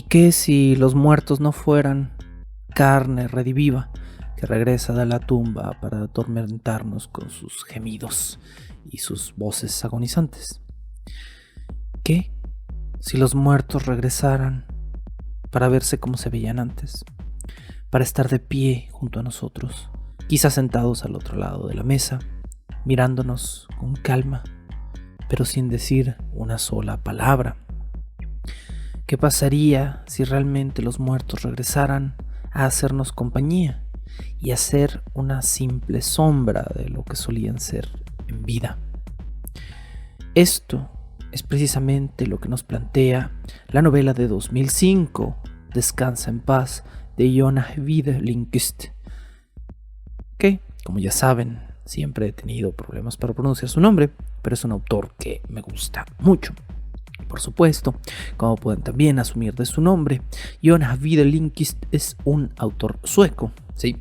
¿Qué si los muertos no fueran carne rediviva que regresa de la tumba para atormentarnos con sus gemidos y sus voces agonizantes? ¿Qué si los muertos regresaran para verse como se veían antes, para estar de pie junto a nosotros, quizás sentados al otro lado de la mesa, mirándonos con calma, pero sin decir una sola palabra? ¿Qué pasaría si realmente los muertos regresaran a hacernos compañía y a ser una simple sombra de lo que solían ser en vida? Esto es precisamente lo que nos plantea la novela de 2005, Descansa en paz, de Jonas Wiede Lindqvist, que, como ya saben, siempre he tenido problemas para pronunciar su nombre, pero es un autor que me gusta mucho. Por supuesto, como pueden también asumir de su nombre, Jonas Wiede Lindqvist es un autor sueco, ¿sí?,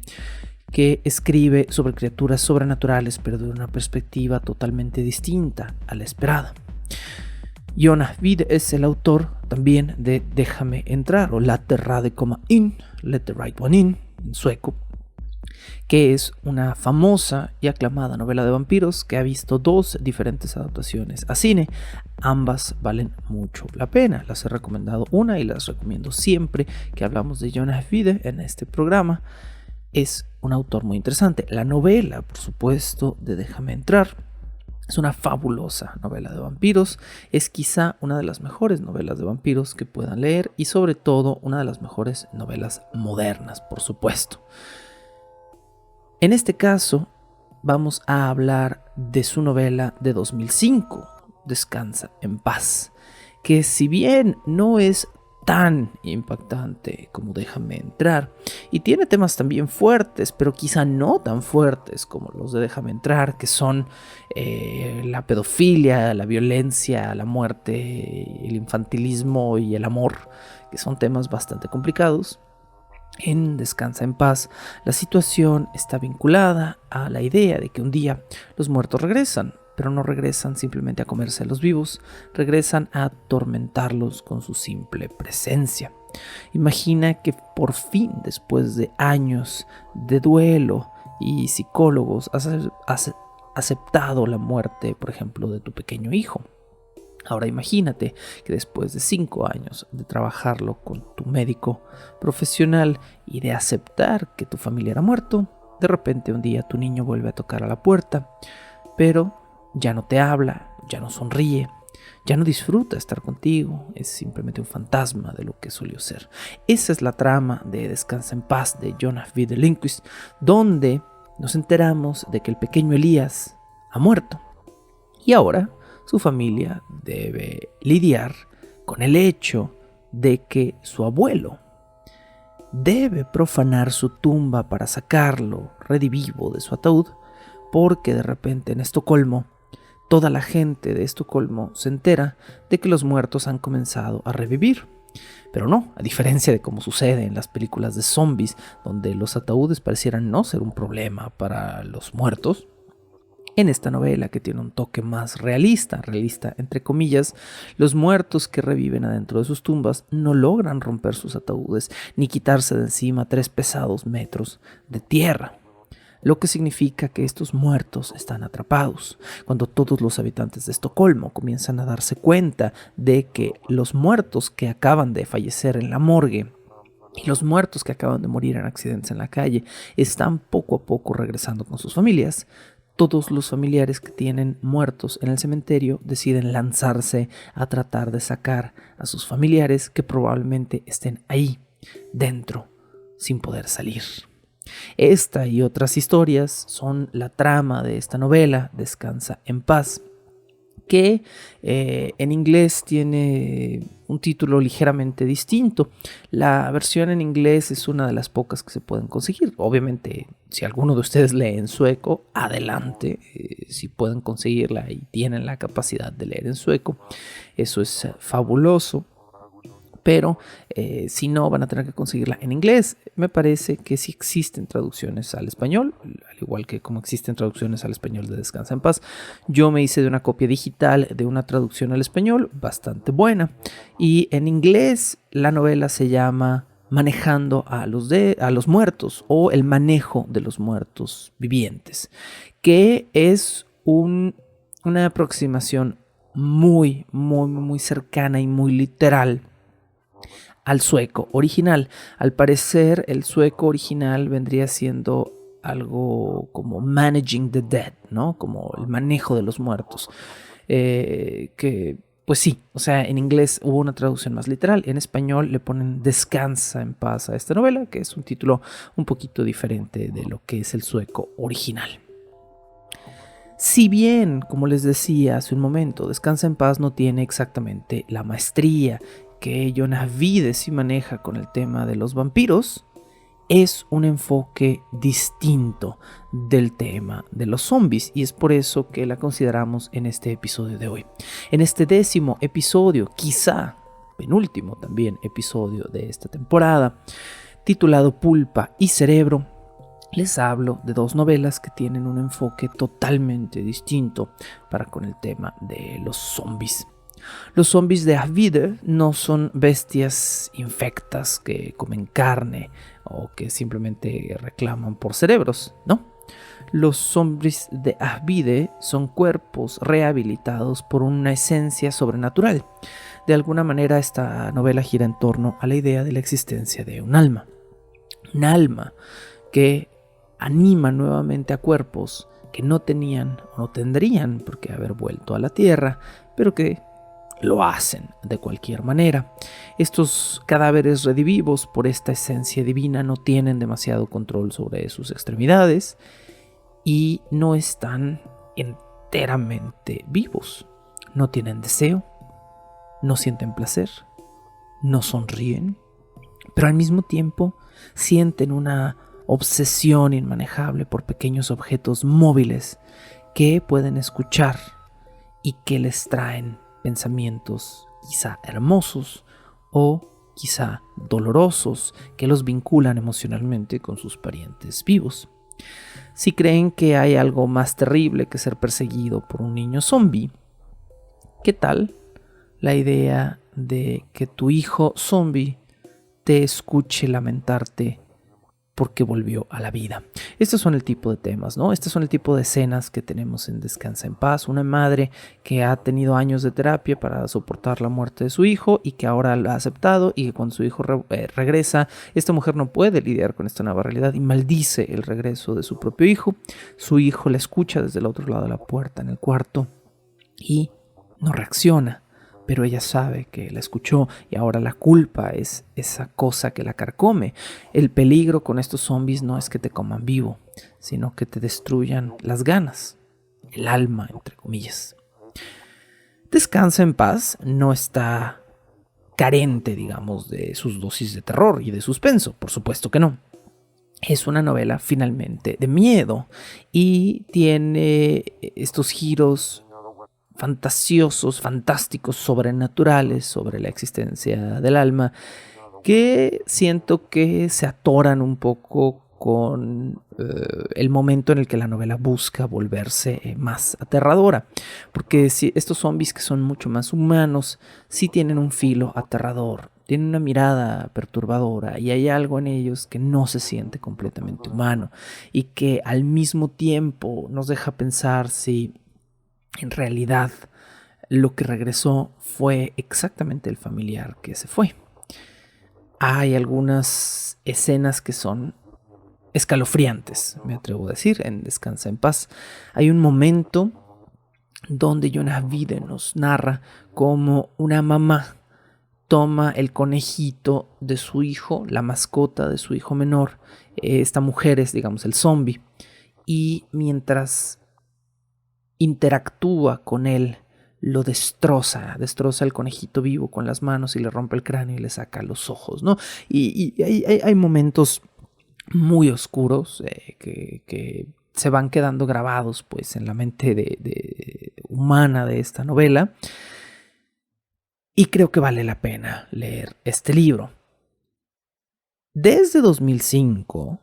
que escribe sobre criaturas sobrenaturales, pero de una perspectiva totalmente distinta a la esperada. Jonas Wiede es el autor también de Déjame entrar, o Let the Rade komma in, Let the Right One in, en sueco, que es una famosa y aclamada novela de vampiros que ha visto 2 diferentes adaptaciones a cine. Ambas valen mucho la pena. Las he recomendado una y las recomiendo siempre que hablamos de Jonas Wiede en este programa. Es un autor muy interesante. La novela, por supuesto, de Déjame entrar es una fabulosa novela de vampiros. Es quizá una de las mejores novelas de vampiros que puedan leer y sobre todo una de las mejores novelas modernas, por supuesto. En este caso, vamos a hablar de su novela de 2005, Descansa en paz, que si bien no es tan impactante como Déjame entrar, y tiene temas también fuertes, pero quizá no tan fuertes como los de Déjame entrar, que son la pedofilia, la violencia, la muerte, el infantilismo y el amor, que son temas bastante complicados. En Descansa en paz, la situación está vinculada a la idea de que un día los muertos regresan, pero no regresan simplemente a comerse a los vivos, regresan a atormentarlos con su simple presencia. Imagina que por fin, después de años de duelo y psicólogos, has aceptado la muerte, por ejemplo, de tu pequeño hijo. Ahora imagínate que después de 5 años de trabajarlo con tu médico profesional y de aceptar que tu familiar ha muerto, de repente un día tu niño vuelve a tocar a la puerta, pero ya no te habla, ya no sonríe, ya no disfruta estar contigo, es simplemente un fantasma de lo que solió ser. Esa es la trama de Descansa en paz de Jonas Wiede Lindqvist, donde nos enteramos de que el pequeño Elías ha muerto y ahora su familia debe lidiar con el hecho de que su abuelo debe profanar su tumba para sacarlo redivivo de su ataúd, porque de repente en Estocolmo toda la gente de Estocolmo se entera de que los muertos han comenzado a revivir. Pero no, a diferencia de cómo sucede en las películas de zombies, donde los ataúdes parecieran no ser un problema para los muertos, en esta novela, que tiene un toque más realista entre comillas, los muertos que reviven adentro de sus tumbas no logran romper sus ataúdes ni quitarse de encima 3 pesados metros de tierra, lo que significa que estos muertos están atrapados. Cuando todos los habitantes de Estocolmo comienzan a darse cuenta de que los muertos que acaban de fallecer en la morgue y los muertos que acaban de morir en accidentes en la calle están poco a poco regresando con sus familias, todos los familiares que tienen muertos en el cementerio deciden lanzarse a tratar de sacar a sus familiares que probablemente estén ahí, dentro, sin poder salir. Esta y otras historias son la trama de esta novela, Descansa en paz, que en inglés tiene un título ligeramente distinto. La versión en inglés es una de las pocas que se pueden conseguir. Obviamente, si alguno de ustedes lee en sueco, adelante. Si pueden conseguirla y tienen la capacidad de leer en sueco, eso es fabuloso. pero si no, van a tener que conseguirla en inglés. Me parece que sí existen traducciones al español, al igual que como existen traducciones al español de Descansa en Paz. Yo me hice de una copia digital de una traducción al español bastante buena, y en inglés la novela se llama Manejando a los muertos, o El manejo de los muertos vivientes, que es una aproximación muy, muy, muy cercana y muy literal al sueco original. Al parecer, el sueco original vendría siendo algo como Managing the Dead, ¿no? Como el manejo de los muertos. Que, pues sí, o sea, en inglés hubo una traducción más literal. En español le ponen Descansa en paz a esta novela, que es un título un poquito diferente de lo que es el sueco original. Si bien, como les decía hace un momento, Descansa en Paz no tiene exactamente la maestría que Jonas Vide sí maneja con el tema de los vampiros, es un enfoque distinto del tema de los zombies, y es por eso que la consideramos en este episodio de hoy. En este 10º episodio, quizá penúltimo también episodio de esta temporada, titulado Pulpa y Cerebro, les hablo de dos novelas que tienen un enfoque totalmente distinto para con el tema de los zombies. Los zombies de Avide no son bestias infectas que comen carne o que simplemente reclaman por cerebros, ¿no? Los zombies de Avide son cuerpos rehabilitados por una esencia sobrenatural. De alguna manera esta novela gira en torno a la idea de la existencia de un alma. Un alma que anima nuevamente a cuerpos que no tenían o no tendrían por qué haber vuelto a la tierra, pero que lo hacen de cualquier manera. Estos cadáveres redivivos por esta esencia divina no tienen demasiado control sobre sus extremidades y no están enteramente vivos. No tienen deseo, no sienten placer, no sonríen, pero al mismo tiempo sienten una obsesión inmanejable por pequeños objetos móviles que pueden escuchar y que les traen pensamientos quizá hermosos o quizá dolorosos que los vinculan emocionalmente con sus parientes vivos. Si creen que hay algo más terrible que ser perseguido por un niño zombie, ¿qué tal la idea de que tu hijo zombie te escuche lamentarte porque volvió a la vida? Estos son el tipo de temas, ¿no? Estos son el tipo de escenas que tenemos en Descansa en Paz. Una madre que ha tenido años de terapia para soportar la muerte de su hijo y que ahora la ha aceptado, y que cuando su hijo regresa, esta mujer no puede lidiar con esta nueva realidad y maldice el regreso de su propio hijo. Su hijo la escucha desde el otro lado de la puerta en el cuarto y no reacciona, pero ella sabe que la escuchó y ahora la culpa es esa cosa que la carcome. El peligro con estos zombies no es que te coman vivo, sino que te destruyan las ganas, el alma, entre comillas. Descansa en Paz no está carente, digamos, de sus dosis de terror y de suspenso, por supuesto que no. Es una novela finalmente de miedo y tiene estos giros fantasiosos, fantásticos, sobrenaturales sobre la existencia del alma, que siento que se atoran un poco con el momento en el que la novela busca volverse más aterradora, porque si estos zombies, que son mucho más humanos, sí tienen un filo aterrador, tienen una mirada perturbadora y hay algo en ellos que no se siente completamente humano y que al mismo tiempo nos deja pensar si en realidad lo que regresó fue exactamente el familiar que se fue. Hay algunas escenas que son escalofriantes, me atrevo a decir, en Descansa en Paz. Hay un momento donde Jonas Vide nos narra cómo una mamá toma el conejito de su hijo, la mascota de su hijo menor. Esta mujer es, digamos, el zombie, y mientras interactúa con él, lo destroza el conejito vivo con las manos y le rompe el cráneo y le saca los ojos, ¿no? Y hay momentos muy oscuros que se van quedando grabados, pues, en la mente humana de esta novela. y creo que vale la pena leer este libro. Desde 2005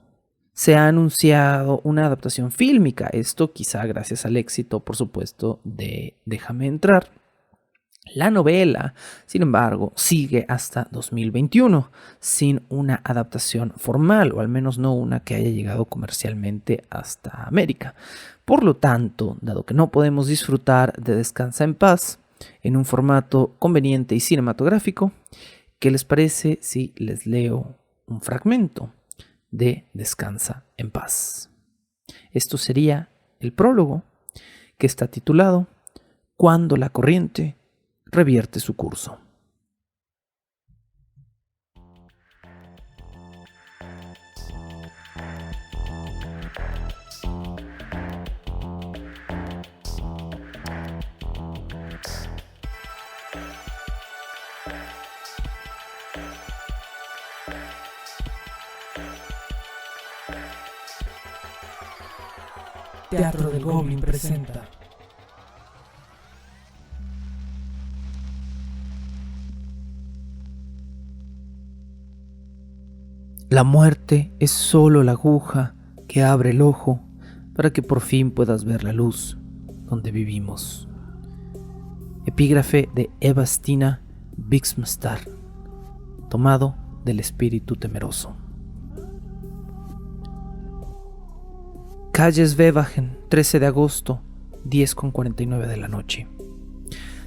se ha anunciado una adaptación fílmica, esto quizá gracias al éxito, por supuesto, de Déjame entrar. La novela, sin embargo, sigue hasta 2021 sin una adaptación formal, o al menos no una que haya llegado comercialmente hasta América. Por lo tanto, dado que no podemos disfrutar de Descansa en Paz en un formato conveniente y cinematográfico, ¿qué les parece si les leo un fragmento de Descansa en Paz? Esto sería el prólogo, que está titulado Cuando la corriente revierte su curso. Teatro del Goblin presenta La muerte es solo la aguja que abre el ojo para que por fin puedas ver la luz donde vivimos. Epígrafe de Eva Stina Bixmstar, tomado del Espíritu Temeroso. Calles Webachen, 13 de agosto, 10:49 de la noche.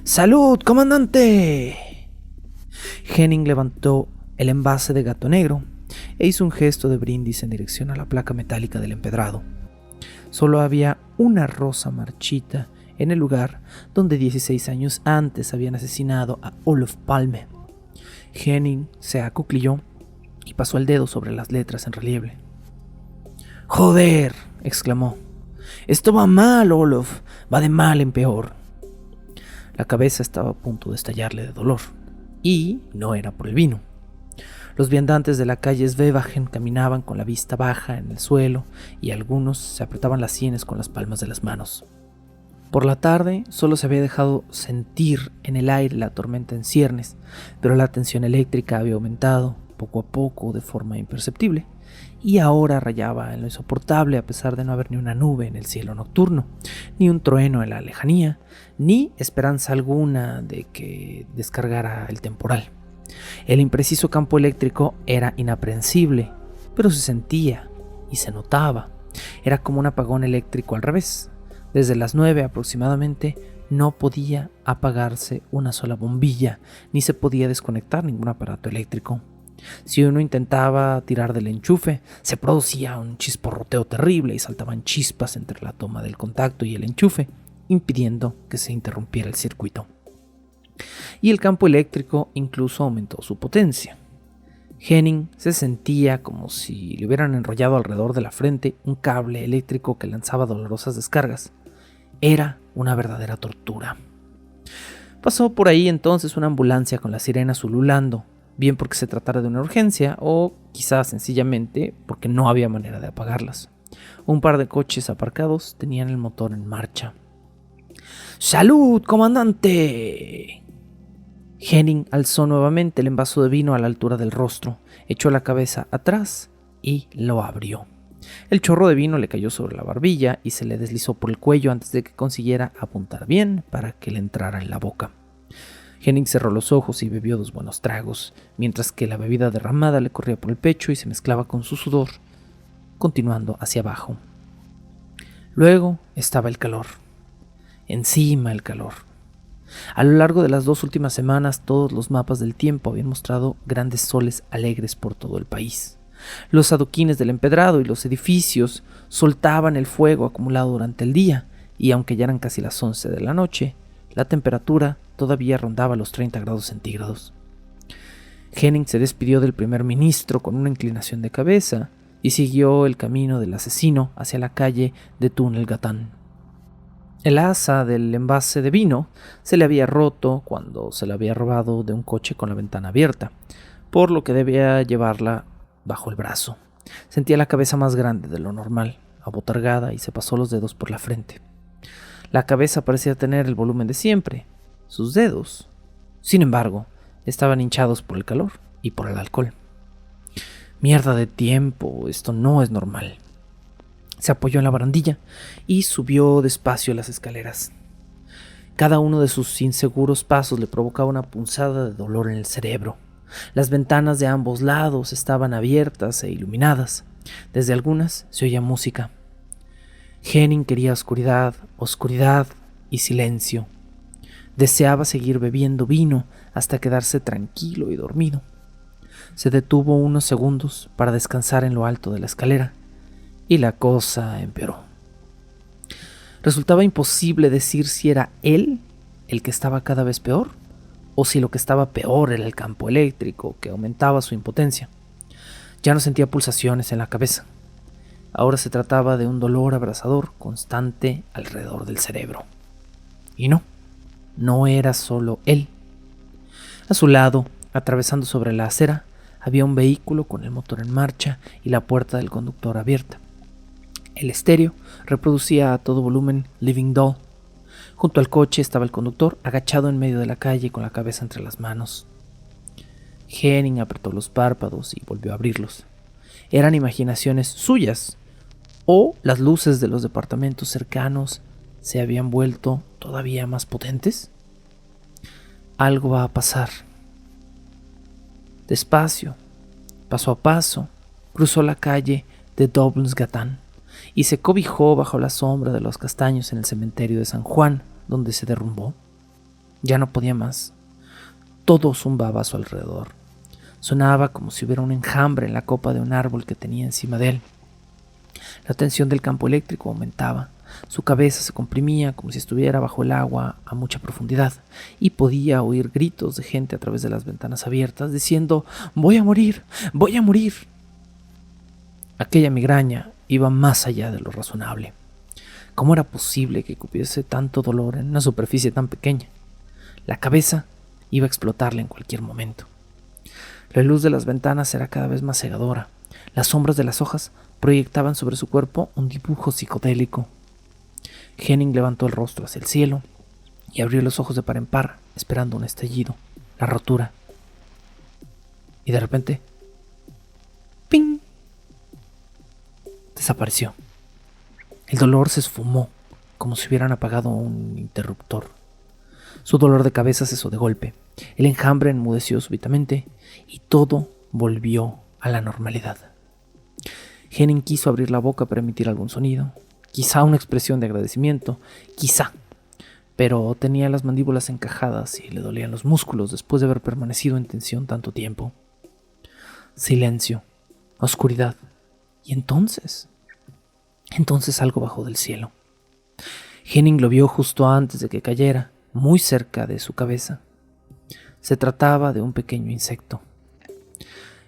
¡Salud, comandante! Henning levantó el envase de gato negro e hizo un gesto de brindis en dirección a la placa metálica del empedrado. Solo había una rosa marchita en el lugar donde 16 años antes habían asesinado a Olof Palme. Henning se acuclilló y pasó el dedo sobre las letras en relieve. ¡Joder!, exclamó. «Esto va mal, Olof. Va de mal en peor». La cabeza estaba a punto de estallarle de dolor. Y no era por el vino. Los viandantes de la calle Svebachen caminaban con la vista baja en el suelo y algunos se apretaban las sienes con las palmas de las manos. Por la tarde solo se había dejado sentir en el aire la tormenta en ciernes, pero la tensión eléctrica había aumentado poco a poco de forma imperceptible y ahora rayaba en lo insoportable a pesar de no haber ni una nube en el cielo nocturno, ni un trueno en la lejanía, ni esperanza alguna de que descargara el temporal. El impreciso campo eléctrico era inaprehensible, pero se sentía y se notaba. Era como un apagón eléctrico al revés. Desde las 9 aproximadamente no podía apagarse una sola bombilla, ni se podía desconectar ningún aparato eléctrico. Si uno intentaba tirar del enchufe, se producía un chisporroteo terrible y saltaban chispas entre la toma del contacto y el enchufe, impidiendo que se interrumpiera el circuito. Y el campo eléctrico incluso aumentó su potencia. Henning se sentía como si le hubieran enrollado alrededor de la frente un cable eléctrico que lanzaba dolorosas descargas. Era una verdadera tortura. Pasó por ahí entonces una ambulancia con las sirenas ululando, bien porque se tratara de una urgencia o quizás sencillamente porque no había manera de apagarlas. Un par de coches aparcados tenían el motor en marcha. ¡Salud, comandante! Henning alzó nuevamente el envaso de vino a la altura del rostro, echó la cabeza atrás y lo abrió. El chorro de vino le cayó sobre la barbilla y se le deslizó por el cuello antes de que consiguiera apuntar bien para que le entrara en la boca. Henning cerró los ojos y bebió 2 buenos tragos, mientras que la bebida derramada le corría por el pecho y se mezclaba con su sudor, continuando hacia abajo. Luego estaba el calor. Encima el calor. A lo largo de las 2 últimas semanas, todos los mapas del tiempo habían mostrado grandes soles alegres por todo el país. Los adoquines del empedrado y los edificios soltaban el fuego acumulado durante el día, y aunque ya eran casi las 11 de la noche, la temperatura todavía rondaba los 30 grados centígrados. Henning se despidió del primer ministro con una inclinación de cabeza y siguió el camino del asesino hacia la calle de Tunnelgatan. El asa del envase de vino se le había roto cuando se la había robado de un coche con la ventana abierta, por lo que debía llevarla bajo el brazo. Sentía la cabeza más grande de lo normal, abotargada, y se pasó los dedos por la frente. La cabeza parecía tener el volumen de siempre. Sus dedos Sin embargo, estaban hinchados por el calor y por el alcohol. Mierda de tiempo, esto no es normal. Se apoyó en la barandilla y subió despacio las escaleras. Cada uno de sus inseguros pasos le provocaba una punzada de dolor en el cerebro. Las ventanas de ambos lados estaban abiertas e iluminadas. Desde algunas se oía música. Henning quería oscuridad, oscuridad y silencio. Deseaba seguir bebiendo vino hasta quedarse tranquilo y dormido. Se detuvo unos segundos para descansar en lo alto de la escalera y la cosa empeoró. Resultaba imposible decir si era él el que estaba cada vez peor o si lo que estaba peor era el campo eléctrico que aumentaba su impotencia. Ya no sentía pulsaciones en la cabeza. Ahora se trataba de un dolor abrasador constante alrededor del cerebro. Y no era solo él. A su lado, atravesando sobre la acera, había un vehículo con el motor en marcha y la puerta del conductor abierta. El estéreo reproducía a todo volumen Living Doll. Junto al coche estaba el conductor, agachado en medio de la calle con la cabeza entre las manos. Henning apretó los párpados y volvió a abrirlos. ¿Eran imaginaciones suyas? ¿O las luces de los departamentos cercanos se habían vuelto todavía más potentes? Algo va a pasar. Despacio, paso a paso, cruzó la calle de Dobbelsgatan y se cobijó bajo la sombra de los castaños en el cementerio de San Juan, donde se derrumbó. Ya no podía más. Todo zumbaba a su alrededor. Sonaba como si hubiera un enjambre en la copa de un árbol que tenía encima de él. La tensión del campo eléctrico aumentaba. Su cabeza se comprimía como si estuviera bajo el agua a mucha profundidad y podía oír gritos de gente a través de las ventanas abiertas diciendo «¡Voy a morir! ¡Voy a morir!». Aquella migraña iba más allá de lo razonable. ¿Cómo era posible que cupiese tanto dolor en una superficie tan pequeña? La cabeza iba a explotarle en cualquier momento. La luz de las ventanas era cada vez más cegadora. Las sombras de las hojas proyectaban sobre su cuerpo un dibujo psicodélico. Henning levantó el rostro hacia el cielo y abrió los ojos de par en par, esperando un estallido, la rotura. Y de repente, ¡ping!, desapareció. El dolor se esfumó, como si hubieran apagado un interruptor. Su dolor de cabeza cesó de golpe. El enjambre enmudeció súbitamente y todo volvió a la normalidad. Henning quiso abrir la boca para emitir algún sonido, quizá una expresión de agradecimiento, quizá, pero tenía las mandíbulas encajadas y le dolían los músculos después de haber permanecido en tensión tanto tiempo. Silencio, oscuridad, y entonces algo bajó del cielo. Henning lo vio justo antes de que cayera, muy cerca de su cabeza. Se trataba de un pequeño insecto.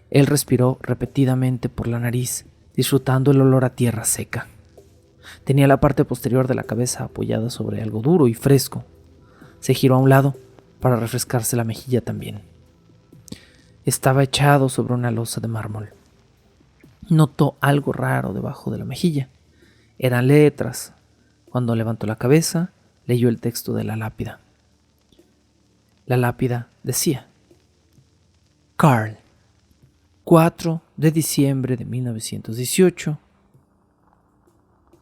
Él respiró repetidamente por la nariz, disfrutando el olor a tierra seca. Tenía la parte posterior de la cabeza apoyada sobre algo duro y fresco. Se giró a un lado para refrescarse la mejilla también. Estaba echado sobre una losa de mármol. Notó algo raro debajo de la mejilla. Eran letras. Cuando levantó la cabeza, leyó el texto de la lápida. La lápida decía: Carl, 4 de diciembre de 1918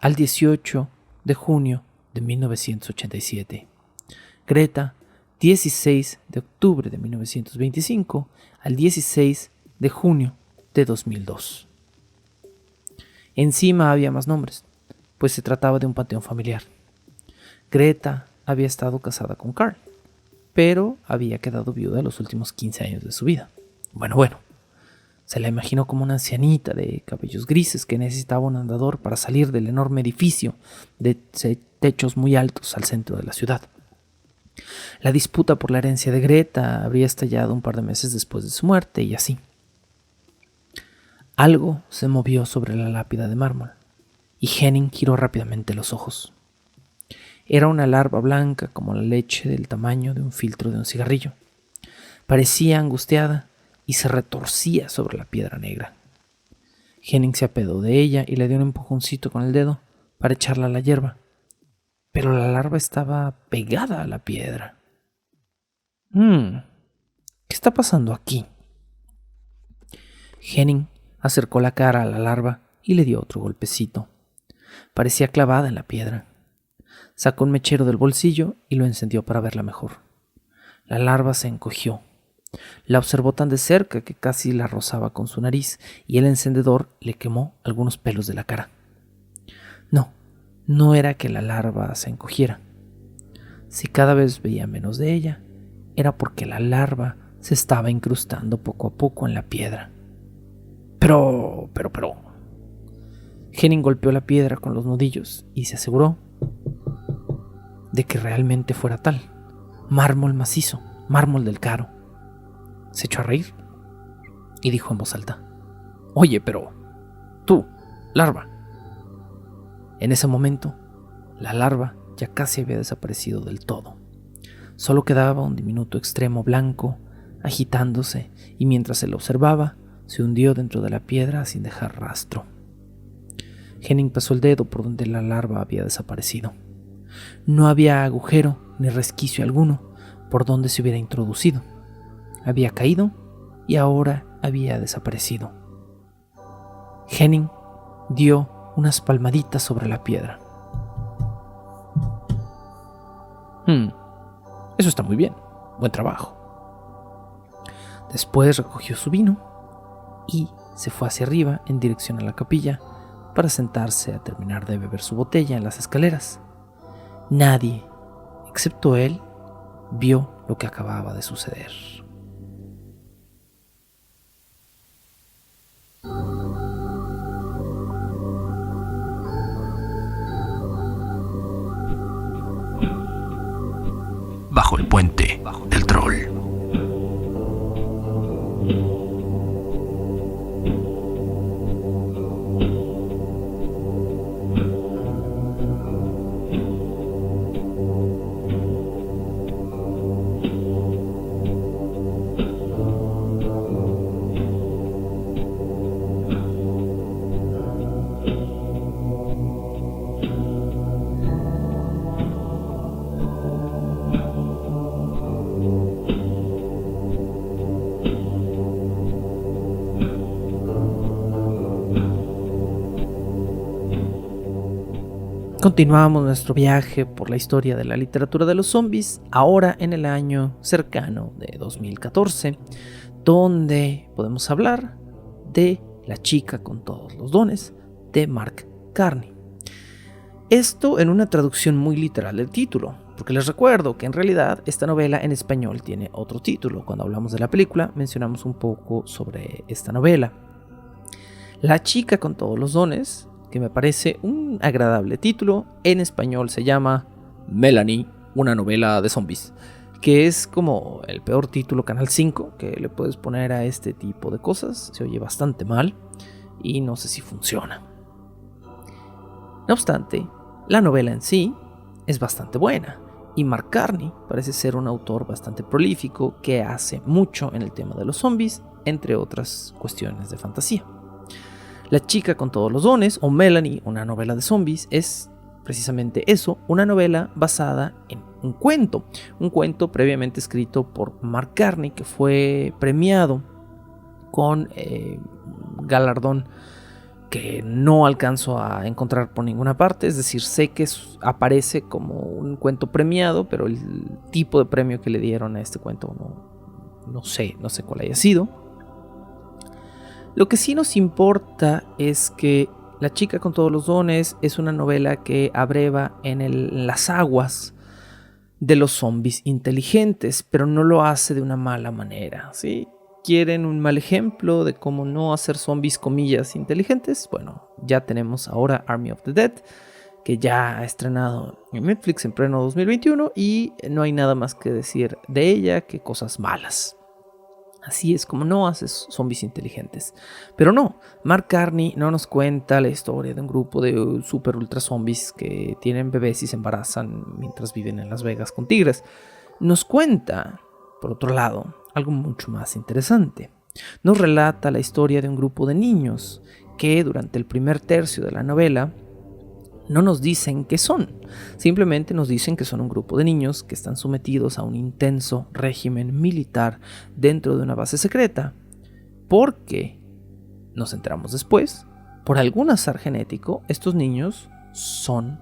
al 18 de junio de 1987. Greta, 16 de octubre de 1925 al 16 de junio de 2002. Encima había más nombres, pues se trataba de un panteón familiar. Greta había estado casada con Carl, pero había quedado viuda los últimos 15 años de su vida. Bueno, se la imaginó como una ancianita de cabellos grises que necesitaba un andador para salir del enorme edificio de techos muy altos al centro de la ciudad. La disputa por la herencia de Greta habría estallado un par de meses después de su muerte y así. Algo se movió sobre la lápida de mármol y Henning giró rápidamente los ojos. Era una larva blanca como la leche del tamaño de un filtro de un cigarrillo. Parecía angustiada y se retorcía sobre la piedra negra. Henning se apiadó de ella y le dio un empujoncito con el dedo para echarla a la hierba, pero la larva estaba pegada a la piedra. ¿Qué está pasando aquí? Henning acercó la cara a la larva y le dio otro golpecito. Parecía clavada en la piedra. Sacó un mechero del bolsillo y lo encendió para verla mejor. La larva se encogió. La observó tan de cerca que casi la rozaba con su nariz y el encendedor le quemó algunos pelos de la cara. No era que la larva se encogiera. Si cada vez veía menos de ella, era porque la larva se estaba incrustando poco a poco en la piedra. Pero... Henning golpeó la piedra con los nudillos y se aseguró de que realmente fuera tal. Mármol macizo, mármol del Caro. Se echó a reír y dijo en voz alta: «Oye, pero... tú, larva». En ese momento, la larva ya casi había desaparecido del todo. Solo quedaba un diminuto extremo blanco, agitándose, y mientras se lo observaba, se hundió dentro de la piedra sin dejar rastro. Henning pasó el dedo por donde la larva había desaparecido. No había agujero ni resquicio alguno por donde se hubiera introducido. Había caído y ahora había desaparecido. Henning dio unas palmaditas sobre la piedra. Eso está muy bien. Buen trabajo. Después recogió su vino y se fue hacia arriba en dirección a la capilla para sentarse a terminar de beber su botella en las escaleras. Nadie, excepto él, vio lo que acababa de suceder. Bajo el puente del troll. Continuamos nuestro viaje por la historia de la literatura de los zombies, ahora en el año cercano de 2014, donde podemos hablar de La chica con todos los dones, de Mark Carney. Esto en una traducción muy literal del título, porque les recuerdo que en realidad esta novela en español tiene otro título. Cuando hablamos de la película mencionamos un poco sobre esta novela. La chica con todos los dones, que me parece un agradable título, en español se llama Melanie, una novela de zombies, que es como el peor título Canal 5 que le puedes poner a este tipo de cosas. Se oye bastante mal y no sé si funciona. No obstante, la novela en sí es bastante buena y Mark Carney parece ser un autor bastante prolífico que hace mucho en el tema de los zombies, entre otras cuestiones de fantasía. La chica con todos los dones, o Melanie, una novela de zombies, es precisamente eso, una novela basada en un cuento previamente escrito por Mark Carney, que fue premiado con galardón que no alcanzo a encontrar por ninguna parte. Es decir, sé que aparece como un cuento premiado, pero el tipo de premio que le dieron a este cuento no sé cuál haya sido. Lo que sí nos importa es que La chica con todos los dones es una novela que abreva en las aguas de los zombies inteligentes, pero no lo hace de una mala manera, ¿sí? ¿Quieren un mal ejemplo de cómo no hacer zombies, comillas, inteligentes? Bueno, ya tenemos ahora Army of the Dead, que ya ha estrenado en Netflix en pleno 2021 y no hay nada más que decir de ella que cosas malas. Así es como no haces zombies inteligentes. Pero no, Mark Carney no nos cuenta la historia de un grupo de super ultra zombies que tienen bebés y se embarazan mientras viven en Las Vegas con tigres. Nos cuenta, por otro lado, algo mucho más interesante. Nos relata la historia de un grupo de niños que durante el primer tercio de la novela no nos dicen qué son, simplemente nos dicen que son un grupo de niños que están sometidos a un intenso régimen militar dentro de una base secreta, porque, nos enteramos después, por algún azar genético, estos niños son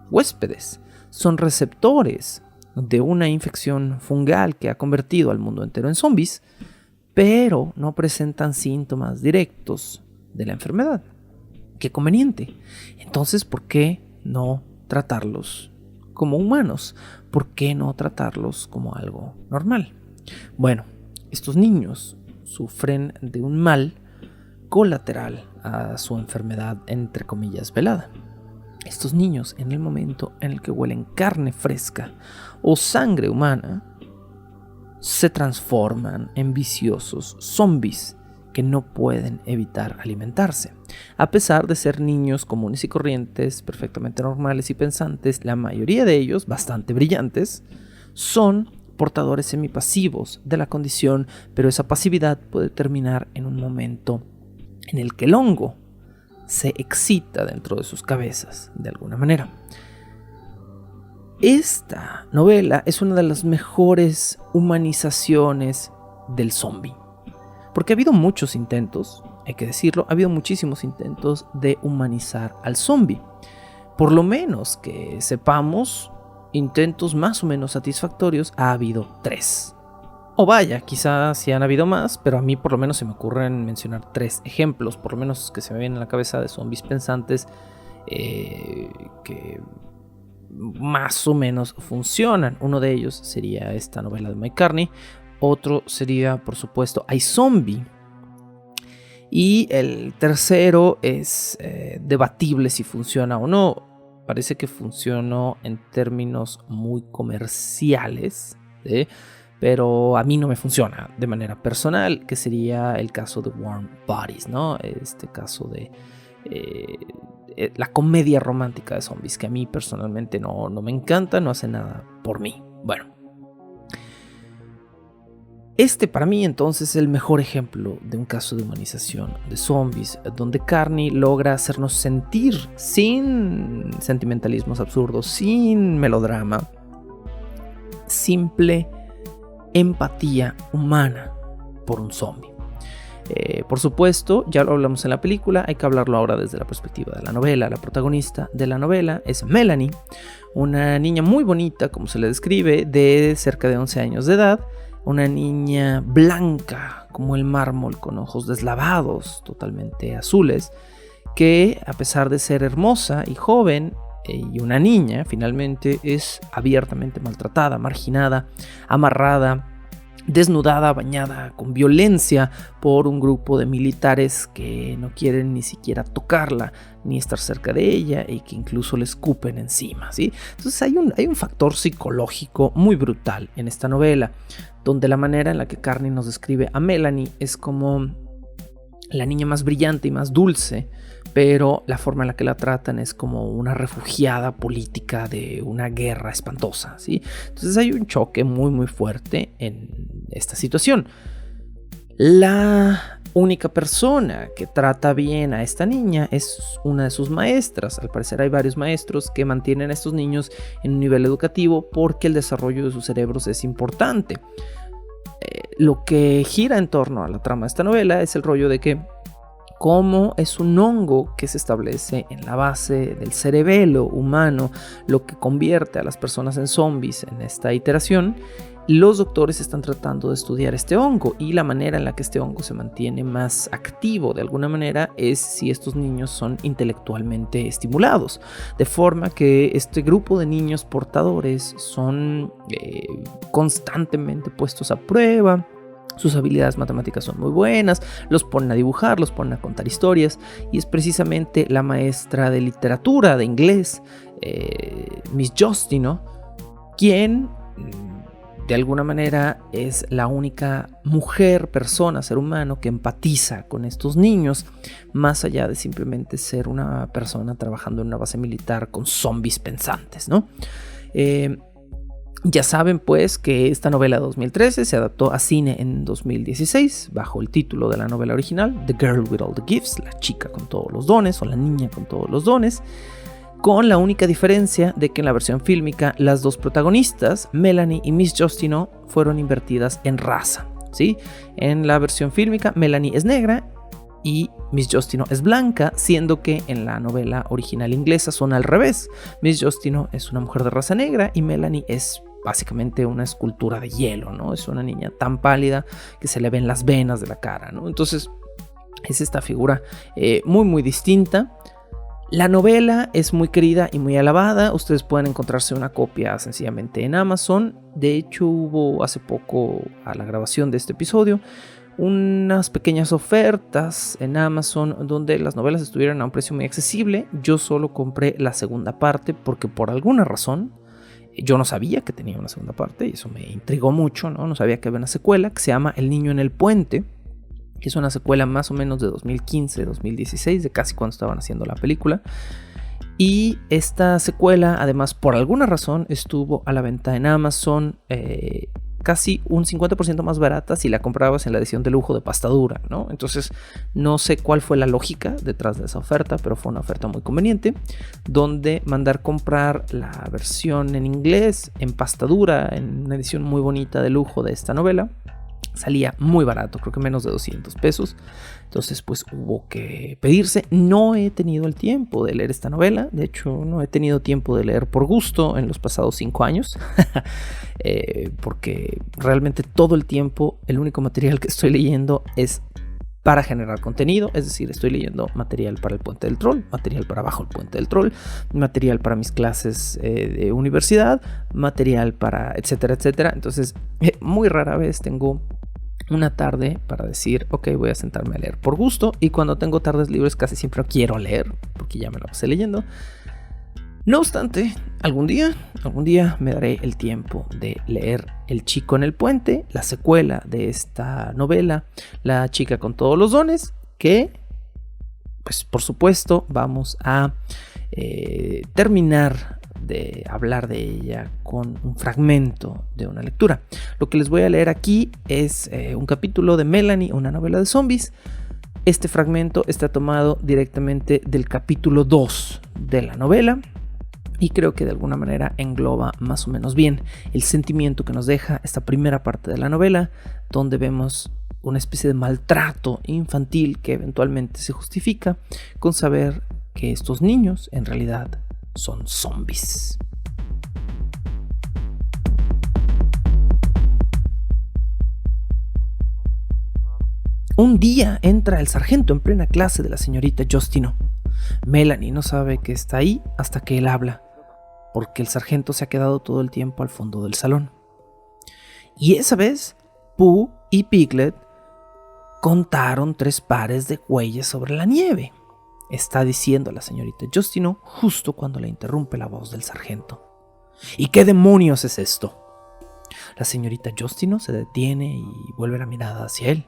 huéspedes, son receptores de una infección fungal que ha convertido al mundo entero en zombies, pero no presentan síntomas directos de la enfermedad. Qué conveniente. Entonces, ¿por qué no tratarlos como humanos? ¿Por qué no tratarlos como algo normal? Bueno, estos niños sufren de un mal colateral a su enfermedad, entre comillas, velada. Estos niños, en el momento en el que huelen carne fresca o sangre humana, se transforman en viciosos zombies que no pueden evitar alimentarse. A pesar de ser niños comunes y corrientes, perfectamente normales y pensantes, la mayoría de ellos, bastante brillantes, son portadores semipasivos de la condición, pero esa pasividad puede terminar en un momento en el que el hongo se excita dentro de sus cabezas, de alguna manera. Esta novela es una de las mejores humanizaciones del zombie, porque ha habido muchos intentos, hay que decirlo, ha habido muchísimos intentos de humanizar al zombie. Por lo menos que sepamos, intentos más o menos satisfactorios ha habido 3. O vaya, quizás sí han habido más, pero a mí por lo menos se me ocurren mencionar 3 ejemplos, por lo menos que se me vienen a la cabeza, de zombies pensantes que más o menos funcionan. Uno de ellos sería esta novela de Mike Carney, otro sería, por supuesto, iZombie, y el tercero es debatible si funciona o no. Parece que funcionó en términos muy comerciales, ¿sí? Pero a mí no me funciona de manera personal, que sería el caso de Warm Bodies, ¿no? Este caso de la comedia romántica de zombies, que a mí personalmente no me encanta, no hace nada por mí. Bueno, este para mí entonces es el mejor ejemplo de un caso de humanización de zombies, donde Carney logra hacernos sentir, sin sentimentalismos absurdos, sin melodrama, simple empatía humana por un zombie. Por supuesto, ya lo hablamos en la película, hay que hablarlo ahora desde la perspectiva de la novela. La protagonista de la novela es Melanie, una niña muy bonita, como se le describe, de cerca de 11 años de edad, una niña blanca como el mármol, con ojos deslavados, totalmente azules, que a pesar de ser hermosa y joven, y una niña, finalmente es abiertamente maltratada, marginada, amarrada, desnudada, bañada con violencia por un grupo de militares que no quieren ni siquiera tocarla ni estar cerca de ella, y que incluso le escupen encima, ¿sí? Entonces hay un factor psicológico muy brutal en esta novela, donde la manera en la que Carney nos describe a Melanie es como la niña más brillante y más dulce, pero la forma en la que la tratan es como una refugiada política de una guerra espantosa, ¿sí? Entonces hay un choque muy muy fuerte en esta situación. La única persona que trata bien a esta niña es una de sus maestras. Al parecer hay varios maestros que mantienen a estos niños en un nivel educativo porque el desarrollo de sus cerebros es importante. Lo que gira en torno a la trama de esta novela es el rollo de que, como es un hongo que se establece en la base del cerebelo humano, lo que convierte a las personas en zombies en esta iteración, los doctores están tratando de estudiar este hongo, y la manera en la que este hongo se mantiene más activo de alguna manera es si estos niños son intelectualmente estimulados, de forma que este grupo de niños portadores son constantemente puestos a prueba. Sus habilidades matemáticas son muy buenas, los ponen a dibujar, los ponen a contar historias, y es precisamente la maestra de literatura, de inglés, Miss Justino, quien de alguna manera es la única mujer, persona, ser humano que empatiza con estos niños, más allá de simplemente ser una persona trabajando en una base militar con zombies pensantes, ¿no? Ya saben pues que esta novela de 2013 se adaptó a cine en 2016 bajo el título de la novela original, The Girl with All the Gifts, la chica con todos los dones, o la niña con todos los dones. con la única diferencia de que en la versión fílmica las dos protagonistas, Melanie y Miss Justino, fueron invertidas en raza, ¿sí? En la versión fílmica, Melanie es negra y Miss Justino es blanca, siendo que en la novela original inglesa son al revés. Miss Justino es una mujer de raza negra y Melanie es básicamente una escultura de hielo, ¿no? Es una niña tan pálida que se le ven las venas de la cara, ¿no? Entonces es esta figura muy distinta. La novela es muy querida y muy alabada. Ustedes pueden encontrarse una copia sencillamente en Amazon. De hecho, hubo hace poco, a la grabación de este episodio, unas pequeñas ofertas en Amazon donde las novelas estuvieron a un precio muy accesible. Yo solo compré la segunda parte porque por alguna razón yo no sabía que tenía una segunda parte y eso me intrigó mucho, ¿no? No sabía que había una secuela que se llama El niño en el puente, que es una secuela más o menos de 2015, 2016, de casi cuando estaban haciendo la película. Y esta secuela, además, por alguna razón, estuvo a la venta en Amazon casi un 50% más barata si la comprabas en la edición de lujo de pasta dura, ¿no? Entonces, no sé cuál fue la lógica detrás de esa oferta, pero fue una oferta muy conveniente, donde mandar comprar la versión en inglés, en pasta dura, en una edición muy bonita de lujo de esta novela, salía muy barato, creo que menos de 200 pesos. Entonces pues hubo que pedirse. No he tenido el tiempo de leer esta novela. De hecho no he tenido tiempo de leer por gusto en los pasados 5 años. Porque realmente todo el tiempo el único material que estoy leyendo es para generar contenido. Es decir, estoy leyendo material para el Puente del Troll, material para Bajo el Puente del Troll, material para mis clases de universidad, material para etcétera, etcétera. Entonces muy rara vez tengo una tarde para decir, ok, voy a sentarme a leer por gusto. Y cuando tengo tardes libres casi siempre quiero leer, porque ya me la pasé leyendo. No obstante, algún día me daré el tiempo de leer El chico en el puente, la secuela de esta novela, La chica con todos los dones, que, pues por supuesto, vamos a terminar de hablar de ella con un fragmento de una lectura. Lo que les voy a leer aquí es un capítulo de Melanie, una novela de zombies. Este fragmento está tomado directamente del capítulo 2 de la novela y creo que de alguna manera engloba más o menos bien el sentimiento que nos deja esta primera parte de la novela, donde vemos una especie de maltrato infantil que eventualmente se justifica con saber que estos niños en realidad son zombies. Un día entra el sargento en plena clase de la señorita Justino. Melanie no sabe que está ahí hasta que él habla, porque el sargento se ha quedado todo el tiempo al fondo del salón. Y esa vez, Pooh y Piglet contaron 3 pares de huellas sobre la nieve. Está diciendo la señorita Justino justo cuando le interrumpe la voz del sargento. ¿Y qué demonios es esto? La señorita Justino se detiene y vuelve la mirada hacia él.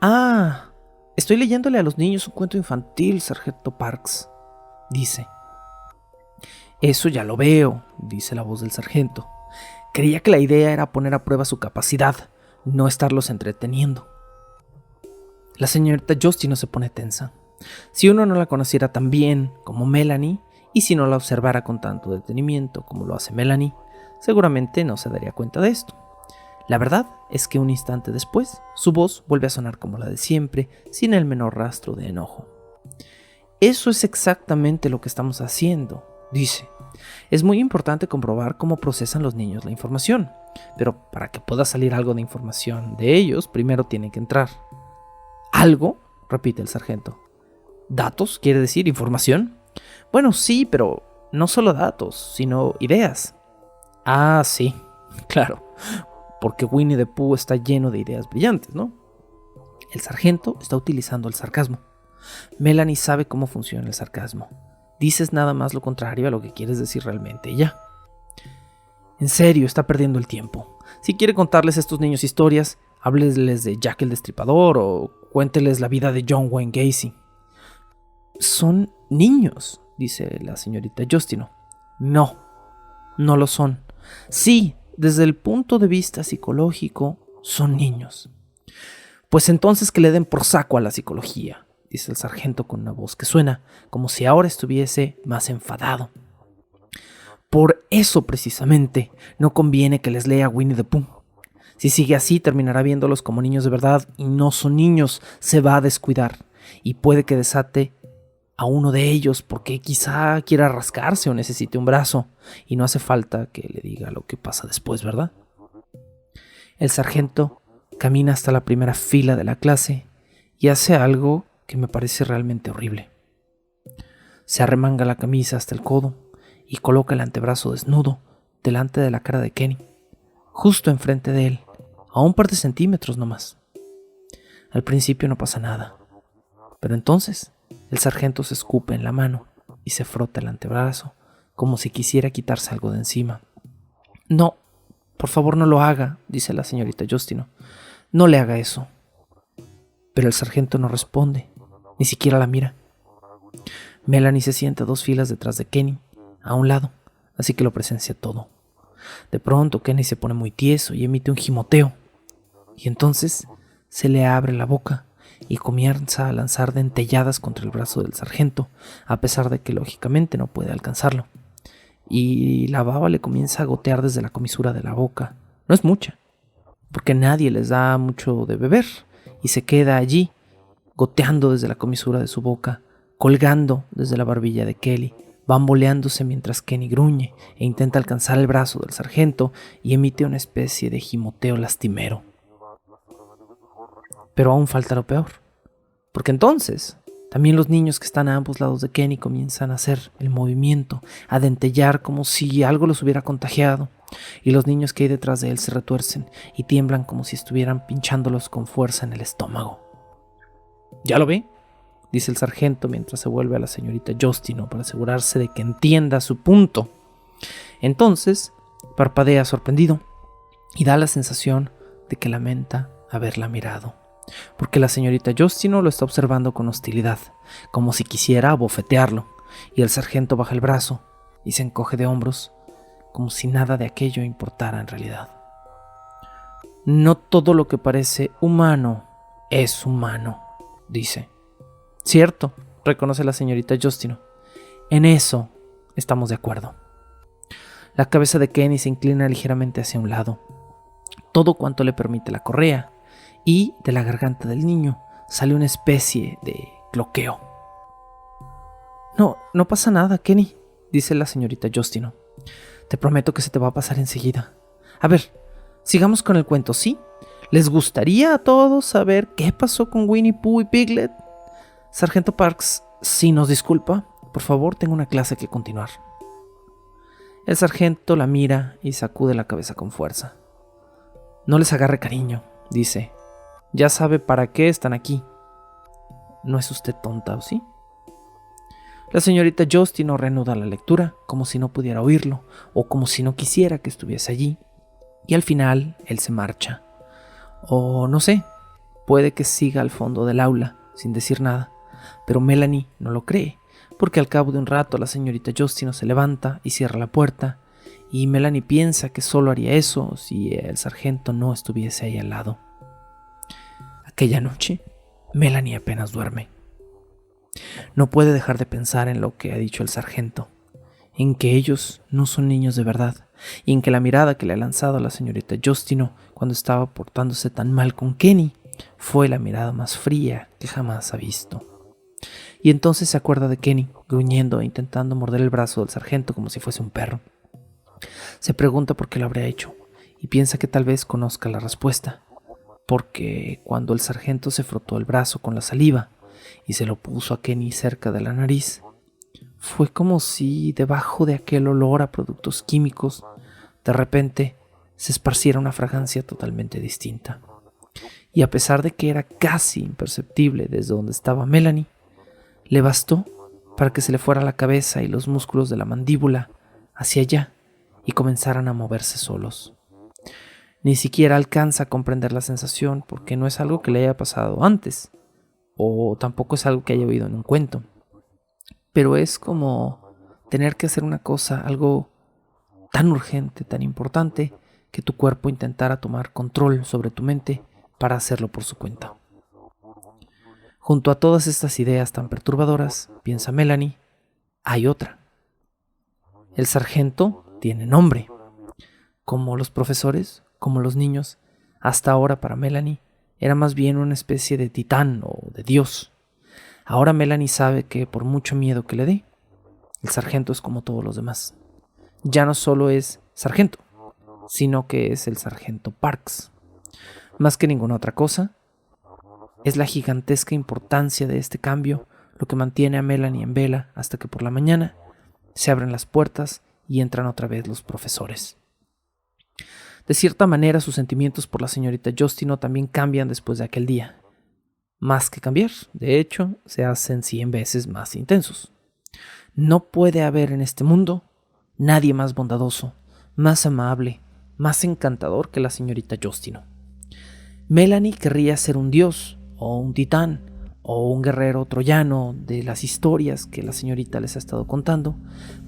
Ah, estoy leyéndole a los niños un cuento infantil, sargento Parks, dice. Eso ya lo veo, dice la voz del sargento. Creía que la idea era poner a prueba su capacidad, no estarlos entreteniendo. La señorita Justino se pone tensa. Si uno no la conociera tan bien como Melanie, y si no la observara con tanto detenimiento como lo hace Melanie, seguramente no se daría cuenta de esto. La verdad es que un instante después, su voz vuelve a sonar como la de siempre, sin el menor rastro de enojo. Eso es exactamente lo que estamos haciendo, dice. Es muy importante comprobar cómo procesan los niños la información, pero para que pueda salir algo de información de ellos, primero tiene que entrar. ¿Algo? Repite el sargento. ¿Datos? ¿Quiere decir información? Bueno, sí, pero no solo datos, sino ideas. Ah, sí, claro, porque Winnie the Pooh está lleno de ideas brillantes, ¿no? El sargento está utilizando el sarcasmo. Melanie sabe cómo funciona el sarcasmo. Dices nada más lo contrario a lo que quieres decir realmente y ya. En serio, está perdiendo el tiempo. Si quiere contarles a estos niños historias, hábleles de Jack el Destripador o cuénteles la vida de John Wayne Gacy. Son niños, dice la señorita Justino. No, no lo son. Sí, desde el punto de vista psicológico, son niños. Pues entonces que le den por saco a la psicología, dice el sargento con una voz que suena como si ahora estuviese más enfadado. Por eso precisamente no conviene que les lea Winnie the Pooh. Si sigue así terminará viéndolos como niños de verdad y no son niños, se va a descuidar y puede que desate a uno de ellos porque quizá quiera rascarse o necesite un brazo y no hace falta que le diga lo que pasa después, ¿verdad? El sargento camina hasta la primera fila de la clase y hace algo que me parece realmente horrible. Se arremanga la camisa hasta el codo y coloca el antebrazo desnudo delante de la cara de Kenny, justo enfrente de él, a un par de centímetros nomás. Al principio no pasa nada, pero entonces el sargento se escupe en la mano y se frota el antebrazo como si quisiera quitarse algo de encima. No, por favor no lo haga, dice la señorita Justino. No le haga eso. Pero el sargento no responde, ni siquiera la mira. Melanie se sienta 2 filas detrás de Kenny, a un lado, así que lo presencia todo. De pronto Kenny se pone muy tieso y emite un gimoteo, y entonces se le abre la boca y comienza a lanzar dentelladas contra el brazo del sargento, a pesar de que lógicamente no puede alcanzarlo. Y la baba le comienza a gotear desde la comisura de la boca. No es mucha, porque nadie les da mucho de beber, y se queda allí, goteando desde la comisura de su boca, colgando desde la barbilla de Kelly, bamboleándose mientras Kenny gruñe e intenta alcanzar el brazo del sargento y emite una especie de gimoteo lastimero. Pero aún falta lo peor, porque entonces también los niños que están a ambos lados de Kenny comienzan a hacer el movimiento, a dentellar como si algo los hubiera contagiado, y los niños que hay detrás de él se retuercen y tiemblan como si estuvieran pinchándolos con fuerza en el estómago. ¿Ya lo ve?, dice el sargento mientras se vuelve a la señorita Justino para asegurarse de que entienda su punto. Entonces parpadea sorprendido y da la sensación de que lamenta haberla mirado, porque la señorita Justino lo está observando con hostilidad, como si quisiera abofetearlo, y el sargento baja el brazo y se encoge de hombros, como si nada de aquello importara en realidad. No todo lo que parece humano es humano, dice. Cierto, reconoce la señorita Justino. En eso estamos de acuerdo. La cabeza de Kenny se inclina ligeramente hacia un lado, todo cuanto le permite la correa, y de la garganta del niño sale una especie de cloqueo. No pasa nada, Kenny, dice la señorita Justino. Te prometo que se te va a pasar enseguida. A ver, sigamos con el cuento, ¿sí? ¿Les gustaría a todos saber qué pasó con Winnie Pooh y Piglet? Sargento Parks, si nos disculpa, por favor, tengo una clase que continuar. El sargento la mira y sacude la cabeza con fuerza. No les agarre cariño, dice. Ya sabe para qué están aquí. ¿No es usted tonta, o sí? La señorita Justino reanuda la lectura, como si no pudiera oírlo, o como si no quisiera que estuviese allí, y al final él se marcha. O no sé, puede que siga al fondo del aula, sin decir nada, pero Melanie no lo cree, porque al cabo de un rato la señorita Justino se levanta y cierra la puerta, y Melanie piensa que solo haría eso si el sargento no estuviese ahí al lado. Aquella noche, Melanie apenas duerme. No puede dejar de pensar en lo que ha dicho el sargento, en que ellos no son niños de verdad, y en que la mirada que le ha lanzado a la señorita Justino cuando estaba portándose tan mal con Kenny fue la mirada más fría que jamás ha visto. Y entonces se acuerda de Kenny, gruñendo e intentando morder el brazo del sargento como si fuese un perro. Se pregunta por qué lo habría hecho, y piensa que tal vez conozca la respuesta, porque cuando el sargento se frotó el brazo con la saliva y se lo puso a Kenny cerca de la nariz, fue como si debajo de aquel olor a productos químicos, de repente se esparciera una fragancia totalmente distinta. Y a pesar de que era casi imperceptible desde donde estaba Melanie, le bastó para que se le fuera la cabeza y los músculos de la mandíbula hacia allá y comenzaran a moverse solos. Ni siquiera alcanza a comprender la sensación porque no es algo que le haya pasado antes, o tampoco es algo que haya oído en un cuento. Pero es como tener que hacer una cosa, algo tan urgente, tan importante, que tu cuerpo intentara tomar control sobre tu mente para hacerlo por su cuenta. Junto a todas estas ideas tan perturbadoras, piensa Melanie, hay otra. El sargento tiene nombre. Como los profesores, como los niños, hasta ahora para Melanie era más bien una especie de titán o de dios. Ahora Melanie sabe que por mucho miedo que le dé, el sargento es como todos los demás. Ya no solo es sargento, sino que es el sargento Parks. Más que ninguna otra cosa, es la gigantesca importancia de este cambio lo que mantiene a Melanie en vela hasta que por la mañana se abren las puertas y entran otra vez los profesores. De cierta manera, sus sentimientos por la señorita Justino también cambian después de aquel día. Más que cambiar, de hecho, se hacen 100 veces más intensos. No puede haber en este mundo nadie más bondadoso, más amable, más encantador que la señorita Justino. Melanie querría ser un dios, o un titán, o un guerrero troyano de las historias que la señorita les ha estado contando,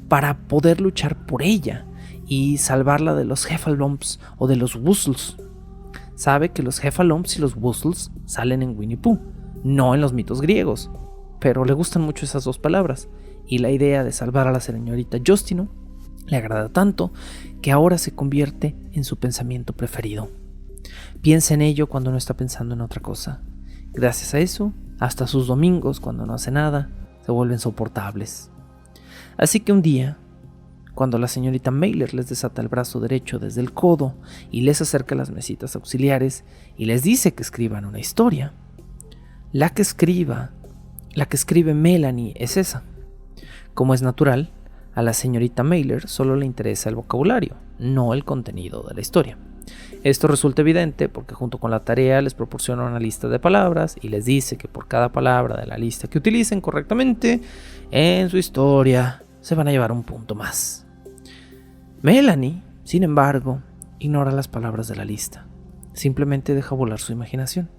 para poder luchar por ella y salvarla de los Heffalumps o de los Wuzzles. Sabe que los Heffalumps y los Wuzzles salen en Winnie Pooh, no en los mitos griegos, pero le gustan mucho esas dos palabras, y la idea de salvar a la señorita Justino le agrada tanto que ahora se convierte en su pensamiento preferido. Piensa en ello cuando no está pensando en otra cosa. Gracias a eso, hasta sus domingos, cuando no hace nada, se vuelven soportables. Así que un día, cuando la señorita Mailer les desata el brazo derecho desde el codo y les acerca las mesitas auxiliares y les dice que escriban una historia, la que escribe Melanie es esa. Como es natural, a la señorita Mailer solo le interesa el vocabulario, no el contenido de la historia. Esto resulta evidente porque junto con la tarea les proporciona una lista de palabras y les dice que por cada palabra de la lista que utilicen correctamente en su historia se van a llevar un punto más. Melanie, sin embargo, ignora las palabras de la lista. Simplemente deja volar su imaginación.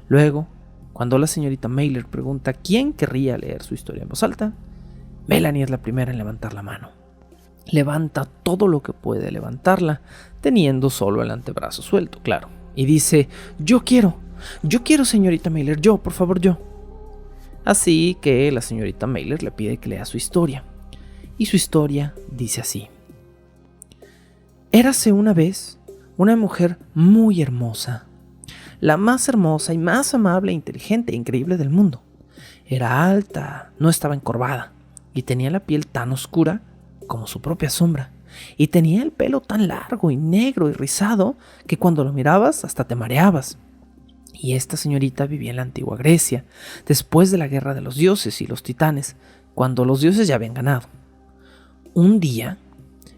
Luego, cuando la señorita Mailer pregunta quién querría leer su historia en voz alta, Melanie es la primera en levantar la mano. Levanta todo lo que puede levantarla, teniendo solo el antebrazo suelto, claro. Y dice, yo quiero, señorita Mailer, por favor, yo. Así que la señorita Mailer le pide que lea su historia. Y su historia dice así. Érase una vez una mujer muy hermosa, la más hermosa y más amable, inteligente e increíble del mundo. Era alta, no estaba encorvada, y tenía la piel tan oscura como su propia sombra, y tenía el pelo tan largo y negro y rizado que cuando lo mirabas hasta te mareabas. Y esta señorita vivía en la antigua Grecia, después de la guerra de los dioses y los titanes, cuando los dioses ya habían ganado. Un día,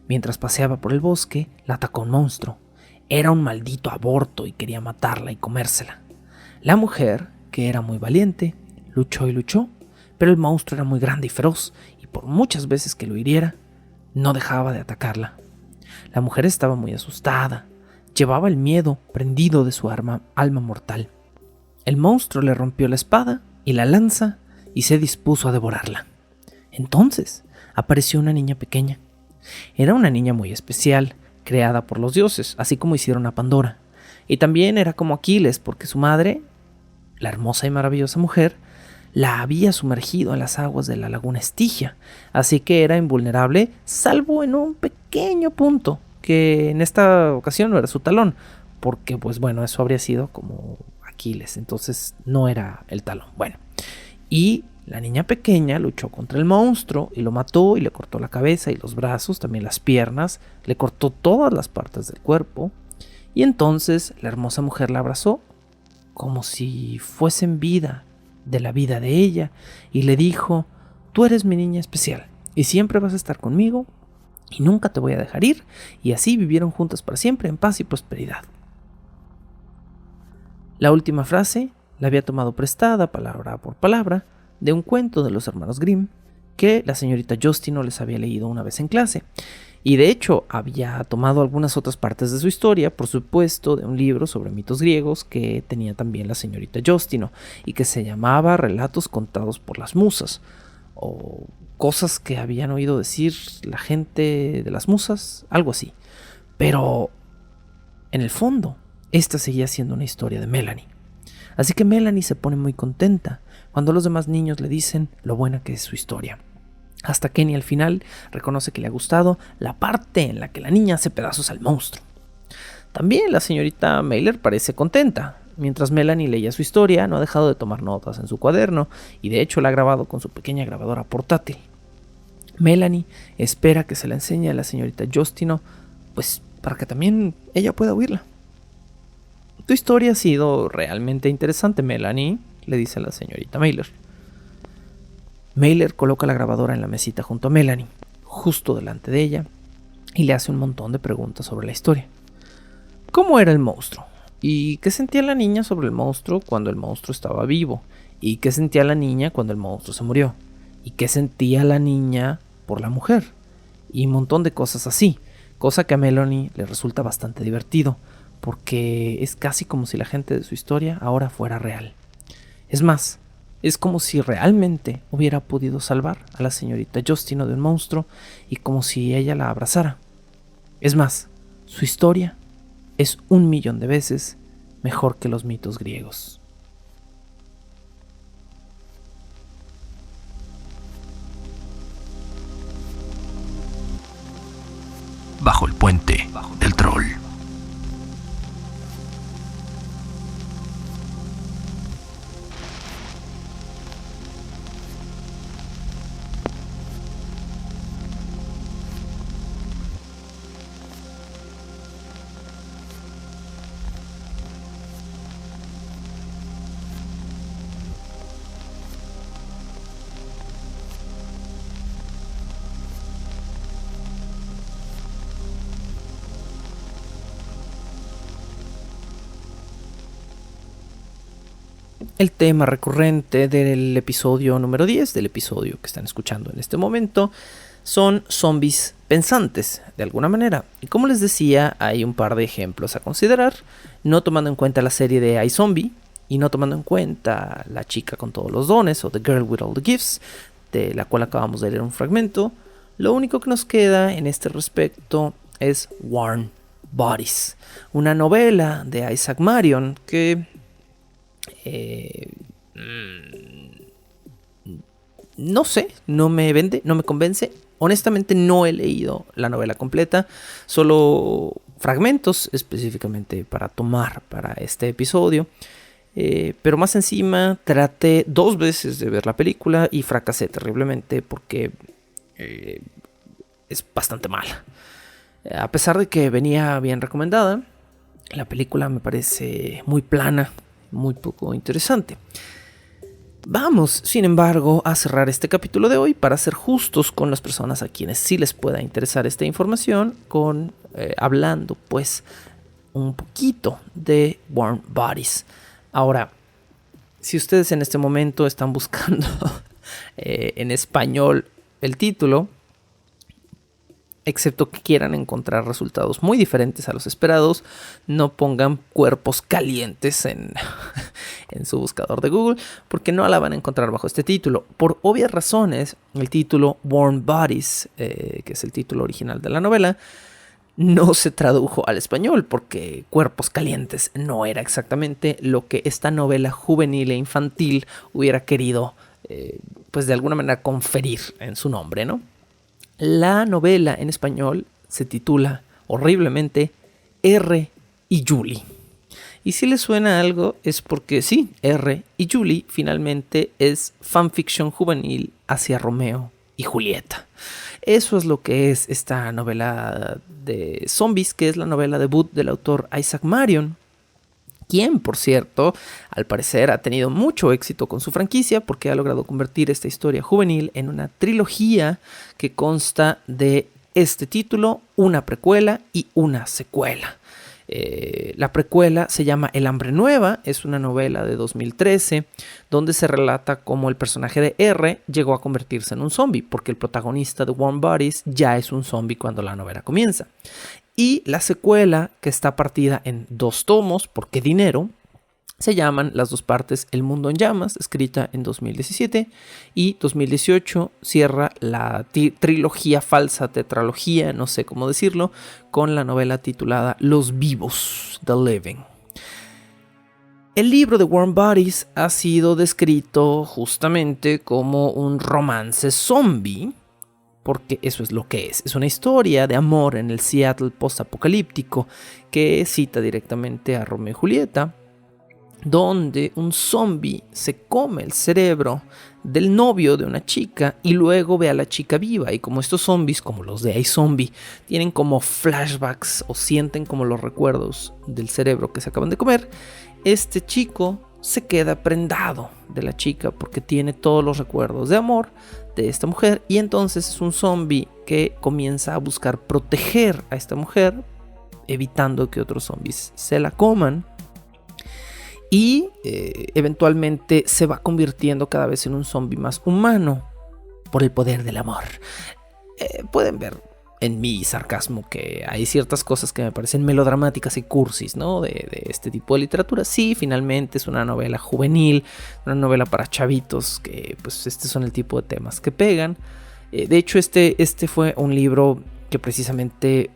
mientras paseaba por el bosque, la atacó un monstruo. Era un maldito aborto y quería matarla y comérsela. La mujer, que era muy valiente, luchó y luchó, pero el monstruo era muy grande y feroz, y por muchas veces que lo hiriera, no dejaba de atacarla. La mujer estaba muy asustada, llevaba el miedo prendido de su alma mortal. El monstruo le rompió la espada y la lanza y se dispuso a devorarla. Entonces apareció una niña pequeña. Era una niña muy especial, creada por los dioses, así como hicieron a Pandora. Y también era como Aquiles, porque su madre, la hermosa y maravillosa mujer, la había sumergido en las aguas de la laguna Estigia, así que era invulnerable, salvo en un pequeño punto, que en esta ocasión no era su talón, porque pues bueno, eso habría sido como Aquiles, entonces no era el talón. Bueno, y la niña pequeña luchó contra el monstruo y lo mató y le cortó la cabeza y los brazos, también las piernas, le cortó todas las partes del cuerpo, y entonces la hermosa mujer la abrazó como si fuesen vida de la vida de ella, y le dijo, tú eres mi niña especial, y siempre vas a estar conmigo, y nunca te voy a dejar ir, y así vivieron juntas para siempre en paz y prosperidad. La última frase la había tomado prestada, palabra por palabra, de un cuento de los hermanos Grimm, que la señorita Justino les había leído una vez en clase, y de hecho había tomado algunas otras partes de su historia, por supuesto, de un libro sobre mitos griegos que tenía también la señorita Justino y que se llamaba Relatos contados por las musas, o cosas que habían oído decir la gente de las musas, algo así. Pero en el fondo, esta seguía siendo una historia de Melanie. Así que Melanie se pone muy contenta cuando los demás niños le dicen lo buena que es su historia. Hasta Kenny al final reconoce que le ha gustado la parte en la que la niña hace pedazos al monstruo. También la señorita Mailer parece contenta. Mientras Melanie leía su historia, no ha dejado de tomar notas en su cuaderno y de hecho la ha grabado con su pequeña grabadora portátil. Melanie espera que se la enseñe a la señorita Justino, pues para que también ella pueda oírla. Tu historia ha sido realmente interesante, Melanie, le dice a la señorita Mailer. Mailer coloca la grabadora en la mesita junto a Melanie, justo delante de ella, y le hace un montón de preguntas sobre la historia. ¿Cómo era el monstruo? ¿Y qué sentía la niña sobre el monstruo cuando el monstruo estaba vivo? ¿Y qué sentía la niña cuando el monstruo se murió? ¿Y qué sentía la niña por la mujer? Y un montón de cosas así, cosa que a Melanie le resulta bastante divertido, porque es casi como si la gente de su historia ahora fuera real. Es más, es como si realmente hubiera podido salvar a la señorita Justino de un monstruo y como si ella la abrazara. Es más, su historia es 1.000.000 de veces mejor que los mitos griegos. Bajo el puente del troll. El tema recurrente del episodio número 10, del episodio que están escuchando en este momento, son zombies pensantes, de alguna manera. Y como les decía, hay un par de ejemplos a considerar, no tomando en cuenta la serie de iZombie y no tomando en cuenta La chica con todos los dones o The Girl with All the Gifts, de la cual acabamos de leer un fragmento. Lo único que nos queda en este respecto es Warm Bodies, una novela de Isaac Marion que no sé, no me vende, no me convence. Honestamente no he leído la novela completa, solo fragmentos específicamente para tomar para este episodio. Pero más encima traté 2 veces de ver la película y fracasé terriblemente porque es bastante mala. A pesar de que venía bien recomendada, la película me parece muy plana, muy poco interesante. Vamos, sin embargo, a cerrar este capítulo de hoy para ser justos con las personas a quienes sí les pueda interesar esta información, hablando pues un poquito de Warm Bodies. Ahora, si ustedes en este momento están buscando en español el título, excepto que quieran encontrar resultados muy diferentes a los esperados, no pongan cuerpos calientes en su buscador de Google, porque no la van a encontrar bajo este título. Por obvias razones, el título Warm Bodies, que es el título original de la novela, no se tradujo al español, porque cuerpos calientes no era exactamente lo que esta novela juvenil e infantil hubiera querido, pues de alguna manera conferir en su nombre, ¿no? La novela en español se titula horriblemente R y Julie. Y si les suena algo es porque sí, R y Julie finalmente es fanfiction juvenil hacia Romeo y Julieta. Eso es lo que es esta novela de zombies, que es la novela debut del autor Isaac Marion, quien, por cierto, al parecer ha tenido mucho éxito con su franquicia porque ha logrado convertir esta historia juvenil en una trilogía que consta de este título, una precuela y una secuela. La precuela se llama El Hambre Nueva, es una novela de 2013 donde se relata cómo el personaje de R llegó a convertirse en un zombie, porque el protagonista de Warm Bodies ya es un zombie cuando la novela comienza. Y la secuela, que está partida en 2 tomos, porque dinero, se llaman las 2 partes El Mundo en Llamas, escrita en 2017, y 2018 cierra la trilogía falsa, tetralogía, no sé cómo decirlo, con la novela titulada Los Vivos, The Living. El libro de Warm Bodies ha sido descrito justamente como un romance zombie, porque eso es lo que es. Es una historia de amor en el Seattle post-apocalíptico que cita directamente a Romeo y Julieta, donde un zombie se come el cerebro del novio de una chica y luego ve a la chica viva. Y como estos zombies, como los de iZombie, tienen como flashbacks o sienten como los recuerdos del cerebro que se acaban de comer, este chico se queda prendado de la chica porque tiene todos los recuerdos de amor de esta mujer, y entonces es un zombie que comienza a buscar proteger a esta mujer, evitando que otros zombies se la coman. Y eventualmente se va convirtiendo cada vez en un zombie más humano por el poder del amor. Pueden ver en mi sarcasmo que hay ciertas cosas que me parecen melodramáticas y cursis, ¿no? De este tipo de literatura. Sí, finalmente es una novela juvenil, una novela para chavitos, que pues son el tipo de temas que pegan. De hecho, este fue un libro que precisamente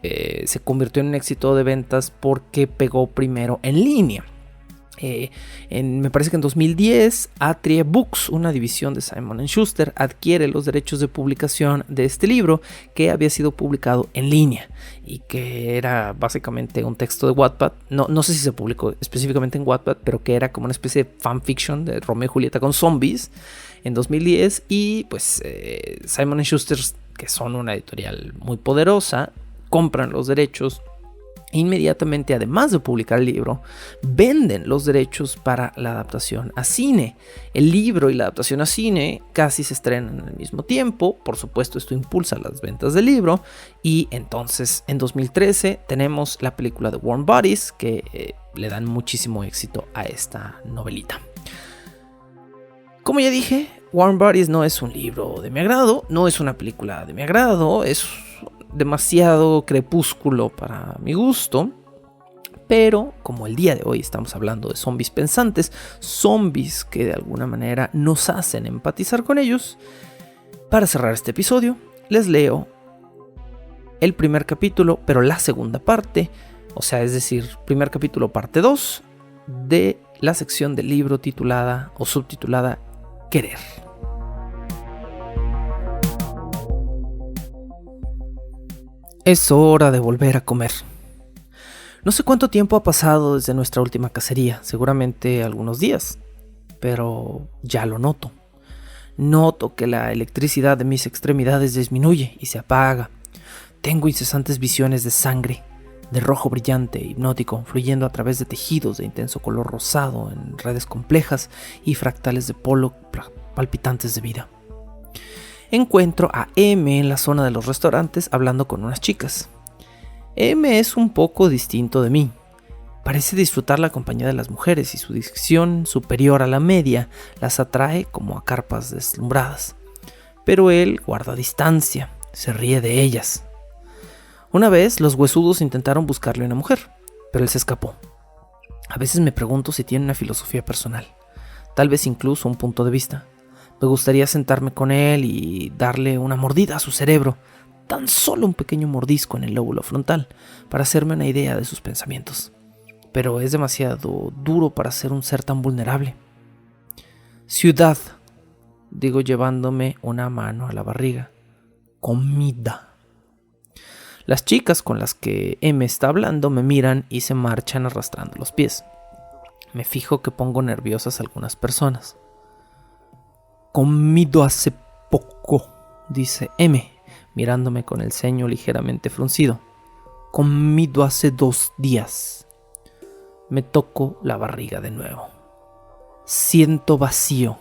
se convirtió en un éxito de ventas porque pegó primero en línea. Me parece que en 2010 Atria Books, una división de Simon & Schuster, adquiere los derechos de publicación de este libro, que había sido publicado en línea y que era básicamente un texto de Wattpad. No sé si se publicó específicamente en Wattpad, pero que era como una especie de fanfiction de Romeo y Julieta con zombies en 2010. Y pues Simon & Schuster, que son una editorial muy poderosa, compran los derechos. Inmediatamente, además de publicar el libro, venden los derechos para la adaptación a cine. El libro y la adaptación a cine casi se estrenan al mismo tiempo. Por supuesto, esto impulsa las ventas del libro. Y entonces, en 2013, tenemos la película de Warm Bodies, que le dan muchísimo éxito a esta novelita. Como ya dije, Warm Bodies no es un libro de mi agrado, no es una película de mi agrado, es demasiado crepúsculo para mi gusto, pero como el día de hoy estamos hablando de zombies pensantes, zombies que de alguna manera nos hacen empatizar con ellos, para cerrar este episodio les leo el primer capítulo, pero la segunda parte, o sea, es decir, primer capítulo parte 2 de la sección del libro titulada o subtitulada Querer. Es hora de volver a comer. No sé cuánto tiempo ha pasado desde nuestra última cacería, seguramente algunos días, pero ya lo noto. Noto que la electricidad de mis extremidades disminuye y se apaga. Tengo incesantes visiones de sangre, de rojo brillante e hipnótico, fluyendo a través de tejidos de intenso color rosado en redes complejas y fractales de polo palpitantes de vida. Encuentro a M en la zona de los restaurantes hablando con unas chicas. M es un poco distinto de mí. Parece disfrutar la compañía de las mujeres y su dicción superior a la media las atrae como a carpas deslumbradas. Pero él guarda distancia, se ríe de ellas. Una vez los huesudos intentaron buscarle una mujer, pero él se escapó. A veces me pregunto si tiene una filosofía personal, tal vez incluso un punto de vista. Me gustaría sentarme con él y darle una mordida a su cerebro, tan solo un pequeño mordisco en el lóbulo frontal, para hacerme una idea de sus pensamientos. Pero es demasiado duro para ser un ser tan vulnerable. Ciudad, digo llevándome una mano a la barriga. Comida. Las chicas con las que M está hablando me miran y se marchan arrastrando los pies. Me fijo que pongo nerviosas a algunas personas. Comido hace poco, dice M, mirándome con el ceño ligeramente fruncido. Comido hace 2 días. Me toco la barriga de nuevo. Siento vacío.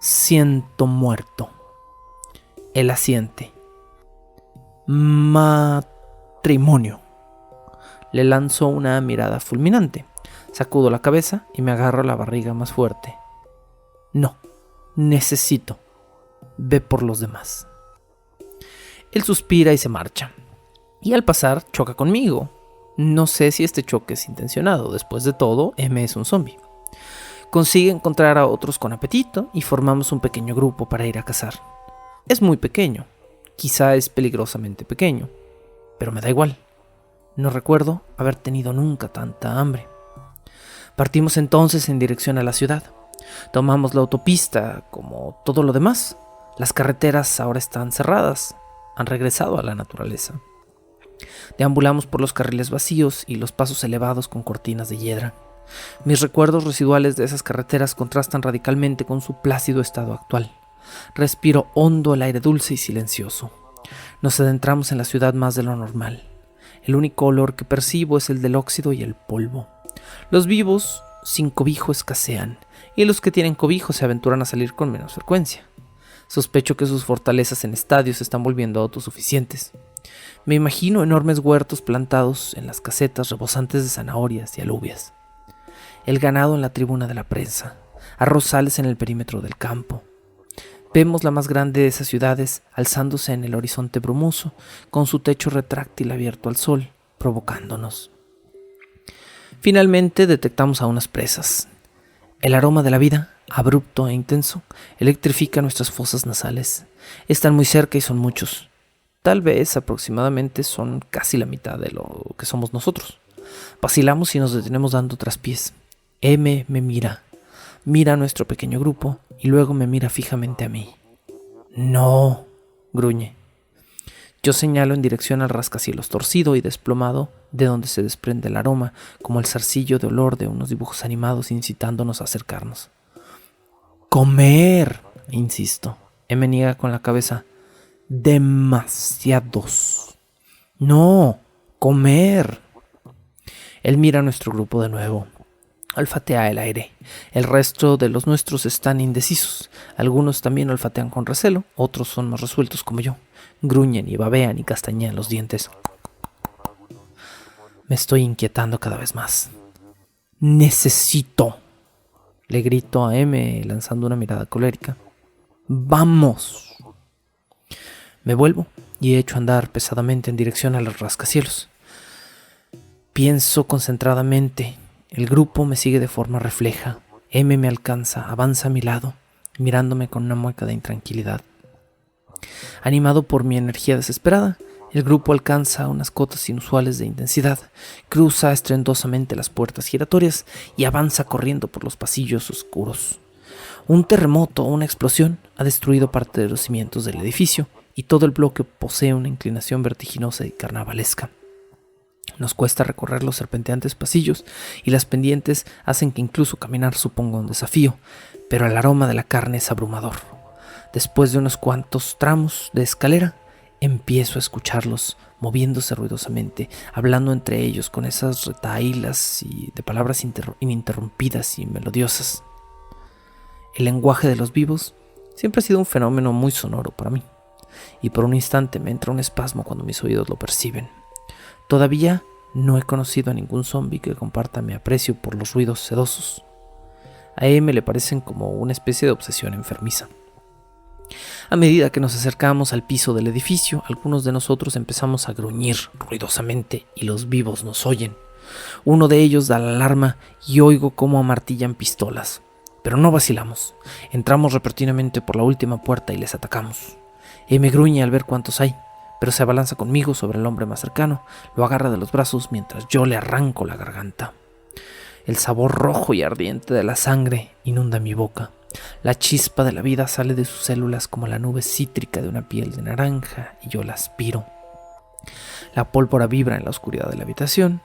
Siento muerto. Él asiente. Matrimonio. Le lanzo una mirada fulminante. Sacudo la cabeza y me agarro la barriga más fuerte. No. Necesito. Ve por los demás. Él suspira y se marcha. Y al pasar choca conmigo. No sé si este choque es intencionado. Después de todo, M es un zombie. Consigue encontrar a otros con apetito y formamos un pequeño grupo para ir a cazar. Es muy pequeño. Quizá es peligrosamente pequeño. Pero me da igual. No recuerdo haber tenido nunca tanta hambre. Partimos entonces en dirección a la ciudad. Tomamos la autopista, como todo lo demás. Las carreteras ahora están cerradas, han regresado a la naturaleza. Deambulamos por los carriles vacíos y los pasos elevados con cortinas de hiedra. Mis recuerdos residuales de esas carreteras contrastan radicalmente con su plácido estado actual. Respiro hondo el aire dulce y silencioso. Nos adentramos en la ciudad más de lo normal. El único olor que percibo es el del óxido y el polvo. Los vivos sin cobijo escasean, y los que tienen cobijo se aventuran a salir con menos frecuencia. Sospecho que sus fortalezas en estadios se están volviendo autosuficientes. Me imagino enormes huertos plantados en las casetas rebosantes de zanahorias y alubias. El ganado en la tribuna de la prensa, arrozales en el perímetro del campo. Vemos la más grande de esas ciudades alzándose en el horizonte brumoso, con su techo retráctil abierto al sol, provocándonos. Finalmente detectamos a unas presas. El aroma de la vida, abrupto e intenso, electrifica nuestras fosas nasales. Están muy cerca y son muchos. Tal vez aproximadamente son casi la mitad de lo que somos nosotros. Vacilamos y nos detenemos dando traspiés. M me mira a nuestro pequeño grupo y luego me mira fijamente a mí. «No», gruñe. Yo señalo en dirección al rascacielos torcido y desplomado, de donde se desprende el aroma, como el zarcillo de olor de unos dibujos animados incitándonos a acercarnos. «¡Comer!», insisto. Me niega con la cabeza. «Demasiados». «No, comer». Él mira a nuestro grupo de nuevo. Olfatea el aire. El resto de los nuestros están indecisos. Algunos también olfatean con recelo, otros son más resueltos como yo. Gruñen y babean y castañean los dientes. Me estoy inquietando cada vez más. «Necesito», le grito a M lanzando una mirada colérica. «¡Vamos!». Me vuelvo y echo a andar pesadamente en dirección a los rascacielos. Pienso concentradamente. El grupo me sigue de forma refleja. M me alcanza, avanza a mi lado, mirándome con una mueca de intranquilidad. Animado por mi energía desesperada, el grupo alcanza unas cotas inusuales de intensidad, cruza estrendosamente las puertas giratorias y avanza corriendo por los pasillos oscuros. Un terremoto o una explosión ha destruido parte de los cimientos del edificio y todo el bloque posee una inclinación vertiginosa y carnavalesca. Nos cuesta recorrer los serpenteantes pasillos y las pendientes hacen que incluso caminar suponga un desafío, pero el aroma de la carne es abrumador. Después de unos cuantos tramos de escalera, empiezo a escucharlos moviéndose ruidosamente, hablando entre ellos con esas retahílas y de palabras ininterrumpidas y melodiosas. El lenguaje de los vivos siempre ha sido un fenómeno muy sonoro para mí, y por un instante me entra un espasmo cuando mis oídos lo perciben. Todavía no he conocido a ningún zombi que comparta mi aprecio por los ruidos sedosos. A M le parecen como una especie de obsesión enfermiza. A medida que nos acercamos al piso del edificio, algunos de nosotros empezamos a gruñir ruidosamente y los vivos nos oyen. Uno de ellos da la alarma y oigo cómo amartillan pistolas. Pero no vacilamos. Entramos repentinamente por la última puerta y les atacamos. M gruñe al ver cuántos hay, pero se abalanza conmigo sobre el hombre más cercano, lo agarra de los brazos mientras yo le arranco la garganta. El sabor rojo y ardiente de la sangre inunda mi boca. La chispa de la vida sale de sus células como la nube cítrica de una piel de naranja y yo la aspiro. La pólvora vibra en la oscuridad de la habitación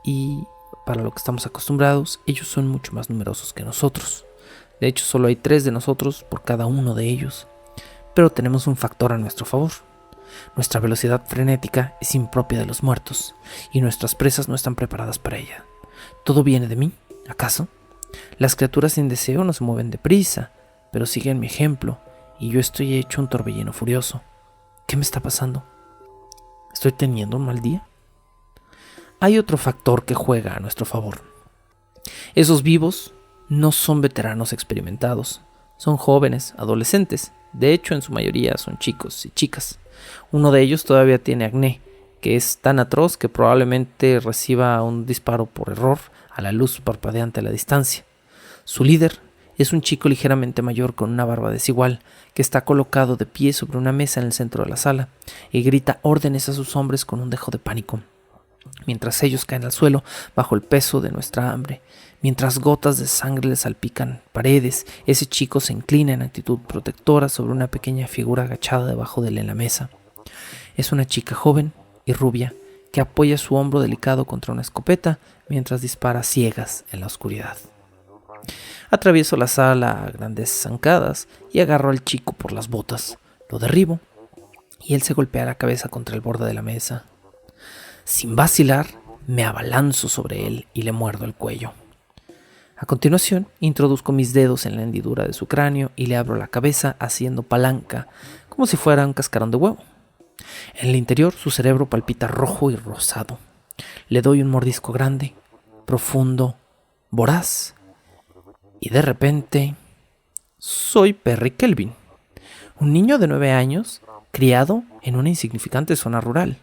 y, para lo que estamos acostumbrados, ellos son mucho más numerosos que nosotros. De hecho, solo hay 3 de nosotros por cada uno de ellos. Pero tenemos un factor a nuestro favor. Nuestra velocidad frenética es impropia de los muertos, y nuestras presas no están preparadas para ella. ¿Todo viene de mí, acaso? Las criaturas sin deseo no se mueven deprisa, pero siguen mi ejemplo, y yo estoy hecho un torbellino furioso. ¿Qué me está pasando? ¿Estoy teniendo un mal día? Hay otro factor que juega a nuestro favor. Esos vivos no son veteranos experimentados, son jóvenes, adolescentes. De hecho, en su mayoría son chicos y chicas. Uno de ellos todavía tiene acné, que es tan atroz que probablemente reciba un disparo por error a la luz parpadeante a la distancia. Su líder es un chico ligeramente mayor con una barba desigual, que está colocado de pie sobre una mesa en el centro de la sala y grita órdenes a sus hombres con un dejo de pánico, mientras ellos caen al suelo bajo el peso de nuestra hambre. Mientras gotas de sangre le salpican paredes, ese chico se inclina en actitud protectora sobre una pequeña figura agachada debajo de él en la mesa. Es una chica joven y rubia que apoya su hombro delicado contra una escopeta mientras dispara ciegas en la oscuridad. Atravieso la sala a grandes zancadas y agarro al chico por las botas. Lo derribo y él se golpea la cabeza contra el borde de la mesa. Sin vacilar, me abalanzo sobre él y le muerdo el cuello. A continuación, introduzco mis dedos en la hendidura de su cráneo y le abro la cabeza haciendo palanca, como si fuera un cascarón de huevo. En el interior, su cerebro palpita rojo y rosado. Le doy un mordisco grande, profundo, voraz, y de repente, soy Perry Kelvin, un niño de 9 años criado en una insignificante zona rural.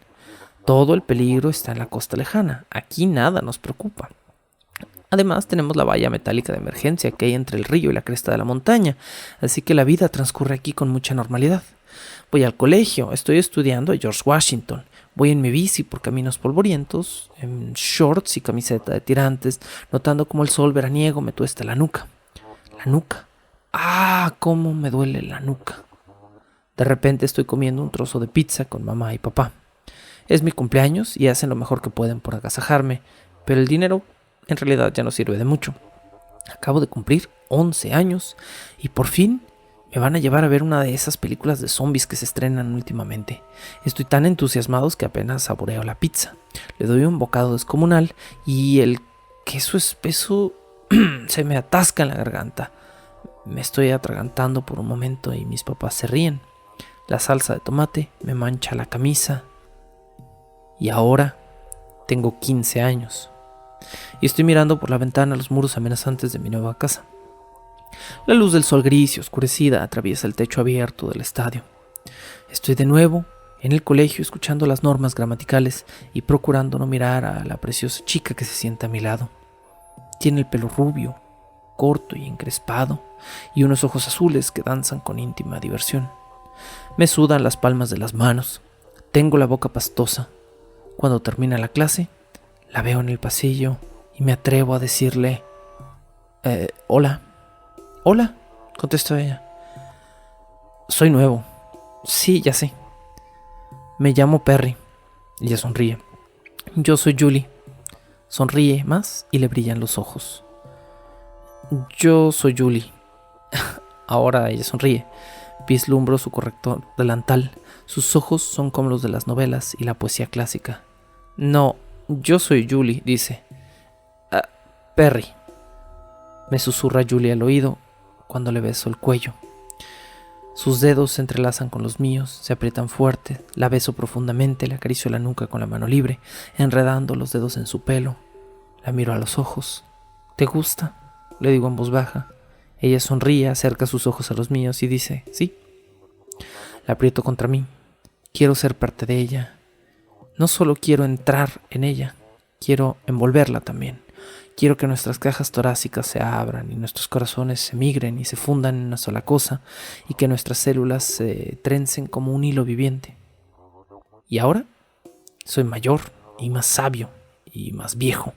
Todo el peligro está en la costa lejana. Aquí nada nos preocupa. Además, tenemos la valla metálica de emergencia que hay entre el río y la cresta de la montaña, así que la vida transcurre aquí con mucha normalidad. Voy al colegio, estoy estudiando a George Washington. Voy en mi bici por caminos polvorientos, en shorts y camiseta de tirantes, notando cómo el sol veraniego me tuesta la nuca. La nuca. ¡Ah! ¡Cómo me duele la nuca! De repente estoy comiendo un trozo de pizza con mamá y papá. Es mi cumpleaños y hacen lo mejor que pueden por agasajarme, pero el dinero en realidad ya no sirve de mucho. Acabo de cumplir 11 años y por fin me van a llevar a ver una de esas películas de zombies que se estrenan últimamente. Estoy tan entusiasmado que apenas saboreo la pizza. Le doy un bocado descomunal y el queso espeso se me atasca en la garganta. Me estoy atragantando por un momento y mis papás se ríen. La salsa de tomate me mancha la camisa. Y ahora tengo 15 años. Y estoy mirando por la ventana los muros amenazantes de mi nueva casa. La luz del sol gris y oscurecida atraviesa el techo abierto del estadio. Estoy de nuevo en el colegio escuchando las normas gramaticales y procurando no mirar a la preciosa chica que se sienta a mi lado. Tiene el pelo rubio, corto y encrespado, y unos ojos azules que danzan con íntima diversión. Me sudan las palmas de las manos. Tengo la boca pastosa. Cuando termina la clase, la veo en el pasillo y me atrevo a decirle: hola. Hola, contestó ella. Soy nuevo. Sí, ya sé. Me llamo Perry. Ella sonríe. Yo soy Julie. Sonríe más y le brillan los ojos. Yo soy Julie. Ahora ella sonríe. Vislumbro su correcto delantal. Sus ojos son como los de las novelas y la poesía clásica. No, yo soy Julie, dice. Perry. Me susurra Julie al oído cuando le beso el cuello. Sus dedos se entrelazan con los míos, se aprietan fuerte, la beso profundamente, le acaricio la nuca con la mano libre, enredando los dedos en su pelo. La miro a los ojos. ¿Te gusta?, le digo en voz baja. Ella sonríe, acerca sus ojos a los míos y dice: sí. La aprieto contra mí. Quiero ser parte de ella. No solo quiero entrar en ella, quiero envolverla también. Quiero que nuestras cajas torácicas se abran y nuestros corazones se migren y se fundan en una sola cosa y que nuestras células se trencen como un hilo viviente. Y ahora soy mayor y más sabio y más viejo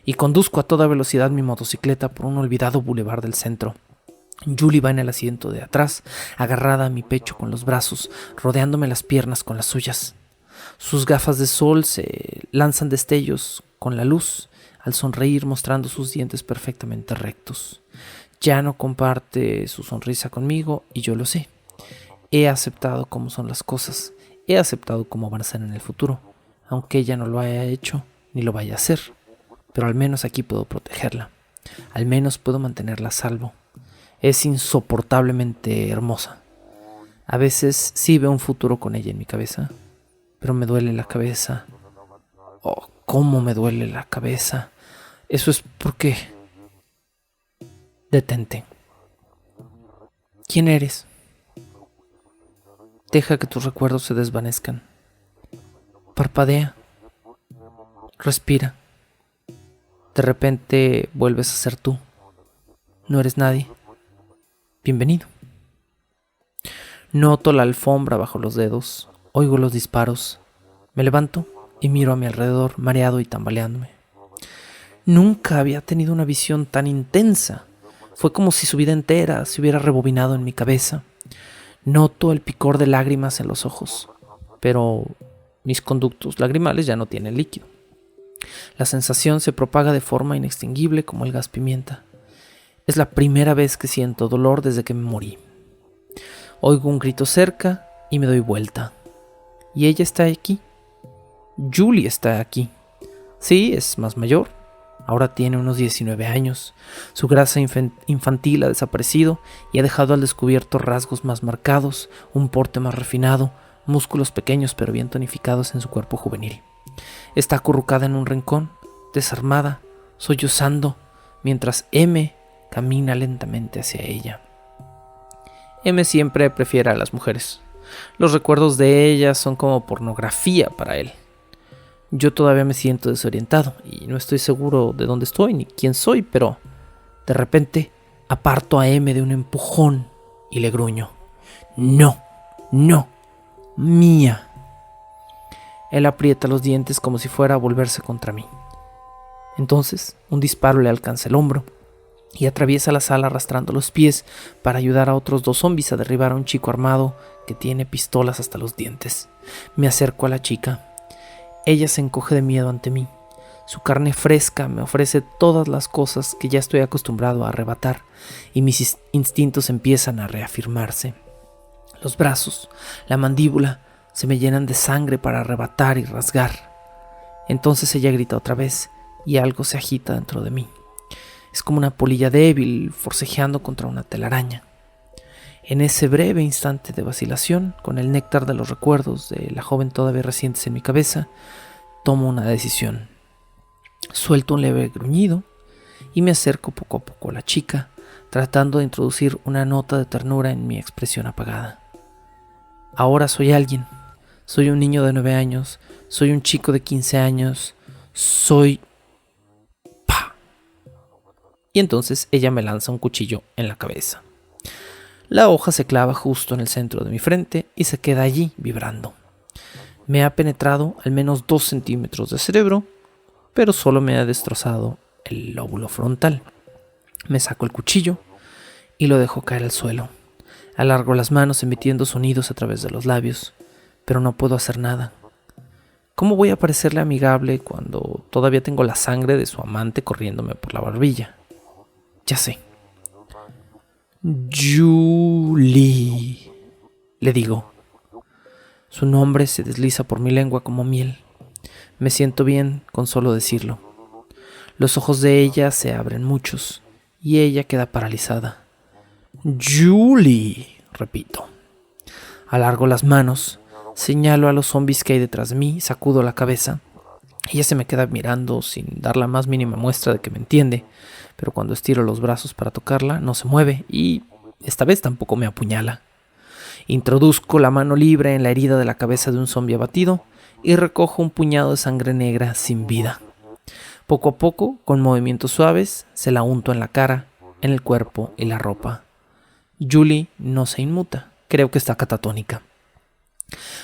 y conduzco a toda velocidad mi motocicleta por un olvidado bulevar del centro. Julie va en el asiento de atrás, agarrada a mi pecho con los brazos, rodeándome las piernas con las suyas. Sus gafas de sol se lanzan destellos con la luz al sonreír, mostrando sus dientes perfectamente rectos. Ya no comparte su sonrisa conmigo y yo lo sé. He aceptado cómo son las cosas. He aceptado cómo van a ser en el futuro, aunque ella no lo haya hecho ni lo vaya a hacer. Pero al menos aquí puedo protegerla. Al menos puedo mantenerla a salvo. Es insoportablemente hermosa. A veces sí veo un futuro con ella en mi cabeza, pero me duele la cabeza. Oh, cómo me duele la cabeza. Eso es porque... Detente. ¿Quién eres? Deja que tus recuerdos se desvanezcan. Parpadea. Respira. De repente vuelves a ser tú. No eres nadie. Bienvenido. Noto la alfombra bajo los dedos. Oigo los disparos. Me levanto y miro a mi alrededor, mareado y tambaleándome. Nunca había tenido una visión tan intensa. Fue como si su vida entera se hubiera rebobinado en mi cabeza. Noto el picor de lágrimas en los ojos, pero mis conductos lagrimales ya no tienen líquido. La sensación se propaga de forma inextinguible como el gas pimienta. Es la primera vez que siento dolor desde que me morí. Oigo un grito cerca y me doy vuelta. ¿Y ella está aquí? Julie está aquí. Sí, es más mayor. Ahora tiene unos 19 años. Su grasa infantil ha desaparecido y ha dejado al descubierto rasgos más marcados, un porte más refinado, músculos pequeños pero bien tonificados en su cuerpo juvenil. Está acurrucada en un rincón, desarmada, sollozando, mientras M camina lentamente hacia ella. M siempre prefiere a las mujeres. Los recuerdos de ellas son como pornografía para él. Yo todavía me siento desorientado y no estoy seguro de dónde estoy ni quién soy, pero de repente aparto a M de un empujón y le gruño. No, mía. Él aprieta los dientes como si fuera a volverse contra mí. Entonces, un disparo le alcanza el hombro y atraviesa la sala arrastrando los pies para ayudar a otros 2 zombies a derribar a un chico armado que tiene pistolas hasta los dientes. Me acerco a la chica. Ella se encoge de miedo ante mí. Su carne fresca me ofrece todas las cosas que ya estoy acostumbrado a arrebatar y mis instintos empiezan a reafirmarse. Los brazos, la mandíbula, se me llenan de sangre para arrebatar y rasgar. Entonces ella grita otra vez y algo se agita dentro de mí. Es como una polilla débil forcejeando contra una telaraña. En ese breve instante de vacilación, con el néctar de los recuerdos de la joven todavía recientes en mi cabeza, tomo una decisión. Suelto un leve gruñido y me acerco poco a poco a la chica, tratando de introducir una nota de ternura en mi expresión apagada. Ahora soy alguien. Soy un niño de 9 años. Soy un chico de 15 años. Soy... ¡Pah! Y entonces ella me lanza un cuchillo en la cabeza. La hoja se clava justo en el centro de mi frente y se queda allí vibrando. Me ha penetrado al menos 2 centímetros de cerebro, pero solo me ha destrozado el lóbulo frontal. Me saco el cuchillo y lo dejo caer al suelo. Alargo las manos emitiendo sonidos a través de los labios, pero no puedo hacer nada. ¿Cómo voy a parecerle amigable cuando todavía tengo la sangre de su amante corriéndome por la barbilla? Ya sé. Julie, le digo. Su nombre se desliza por mi lengua como miel. Me siento bien con solo decirlo. Los ojos de ella se abren muchos y ella queda paralizada. Julie, repito. Alargo las manos, señalo a los zombies que hay detrás de mí, sacudo la cabeza. Ella se me queda mirando sin dar la más mínima muestra de que me entiende, pero cuando estiro los brazos para tocarla no se mueve y esta vez tampoco me apuñala. Introduzco la mano libre en la herida de la cabeza de un zombie abatido y recojo un puñado de sangre negra sin vida. Poco a poco, con movimientos suaves, se la unto en la cara, en el cuerpo y la ropa. Julie no se inmuta, creo que está catatónica.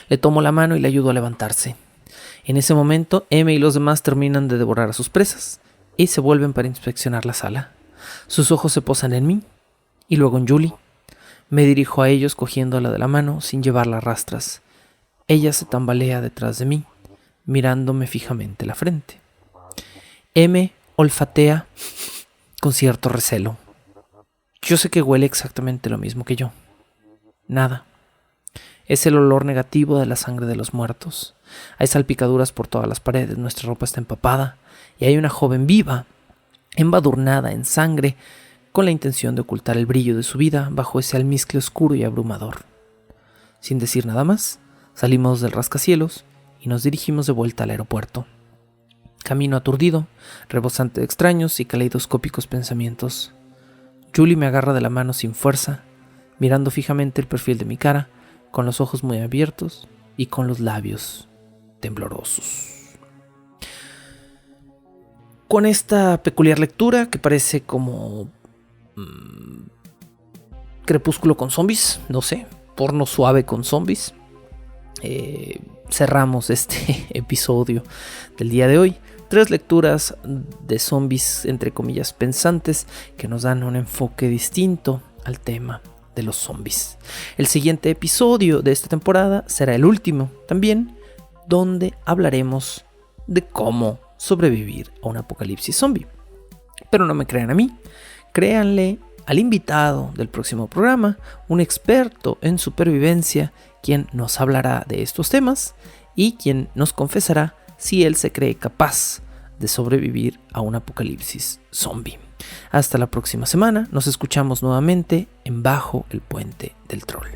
Le tomo la mano y le ayudo a levantarse. En ese momento, M y los demás terminan de devorar a sus presas y se vuelven para inspeccionar la sala. Sus ojos se posan en mí y luego en Julie. Me dirijo a ellos cogiéndola de la mano sin llevarla a rastras. Ella se tambalea detrás de mí, mirándome fijamente la frente. M olfatea con cierto recelo. Yo sé que huele exactamente lo mismo que yo. Nada. Es el olor negativo de la sangre de los muertos. Hay salpicaduras por todas las paredes, nuestra ropa está empapada y hay una joven viva, embadurnada en sangre, con la intención de ocultar el brillo de su vida bajo ese almizcle oscuro y abrumador. Sin decir nada más, salimos del rascacielos y nos dirigimos de vuelta al aeropuerto. Camino aturdido, rebosante de extraños y caleidoscópicos pensamientos. Julie me agarra de la mano sin fuerza, mirando fijamente el perfil de mi cara, con los ojos muy abiertos y con los labios temblorosos. Con esta peculiar lectura que parece como Crepúsculo con zombies, no sé, porno suave con zombies, cerramos este episodio del día de hoy. 3 lecturas de zombies, entre comillas, pensantes, que nos dan un enfoque distinto al tema de los zombies. El siguiente episodio de esta temporada será el último también, donde hablaremos de cómo sobrevivir a un apocalipsis zombie. Pero no me crean a mí, créanle al invitado del próximo programa, un experto en supervivencia, quien nos hablará de estos temas y quien nos confesará si él se cree capaz de sobrevivir a un apocalipsis zombie. Hasta la próxima semana, nos escuchamos nuevamente en Bajo el Puente del Troll.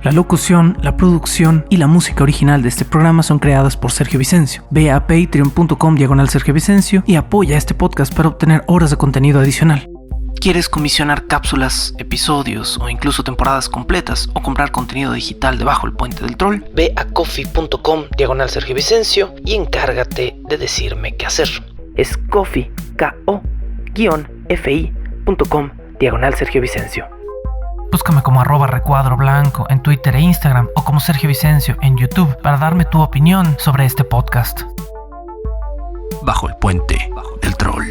La locución, la producción y la música original de este programa son creadas por Sergio Vicencio. Ve a patreon.com/Sergio Vicencio y apoya este podcast para obtener horas de contenido adicional. ¿Quieres comisionar cápsulas, episodios o incluso temporadas completas o comprar contenido digital de Bajo el Puente del Troll? Ve a coffee.com/Sergio Vicencio y encárgate de decirme qué hacer. Es coffee, ko-fi.com/Sergio Vicencio. Búscame como @recuadro_blanco en Twitter e Instagram o como Sergio Vicencio en YouTube para darme tu opinión sobre este podcast. Bajo el Puente del Troll.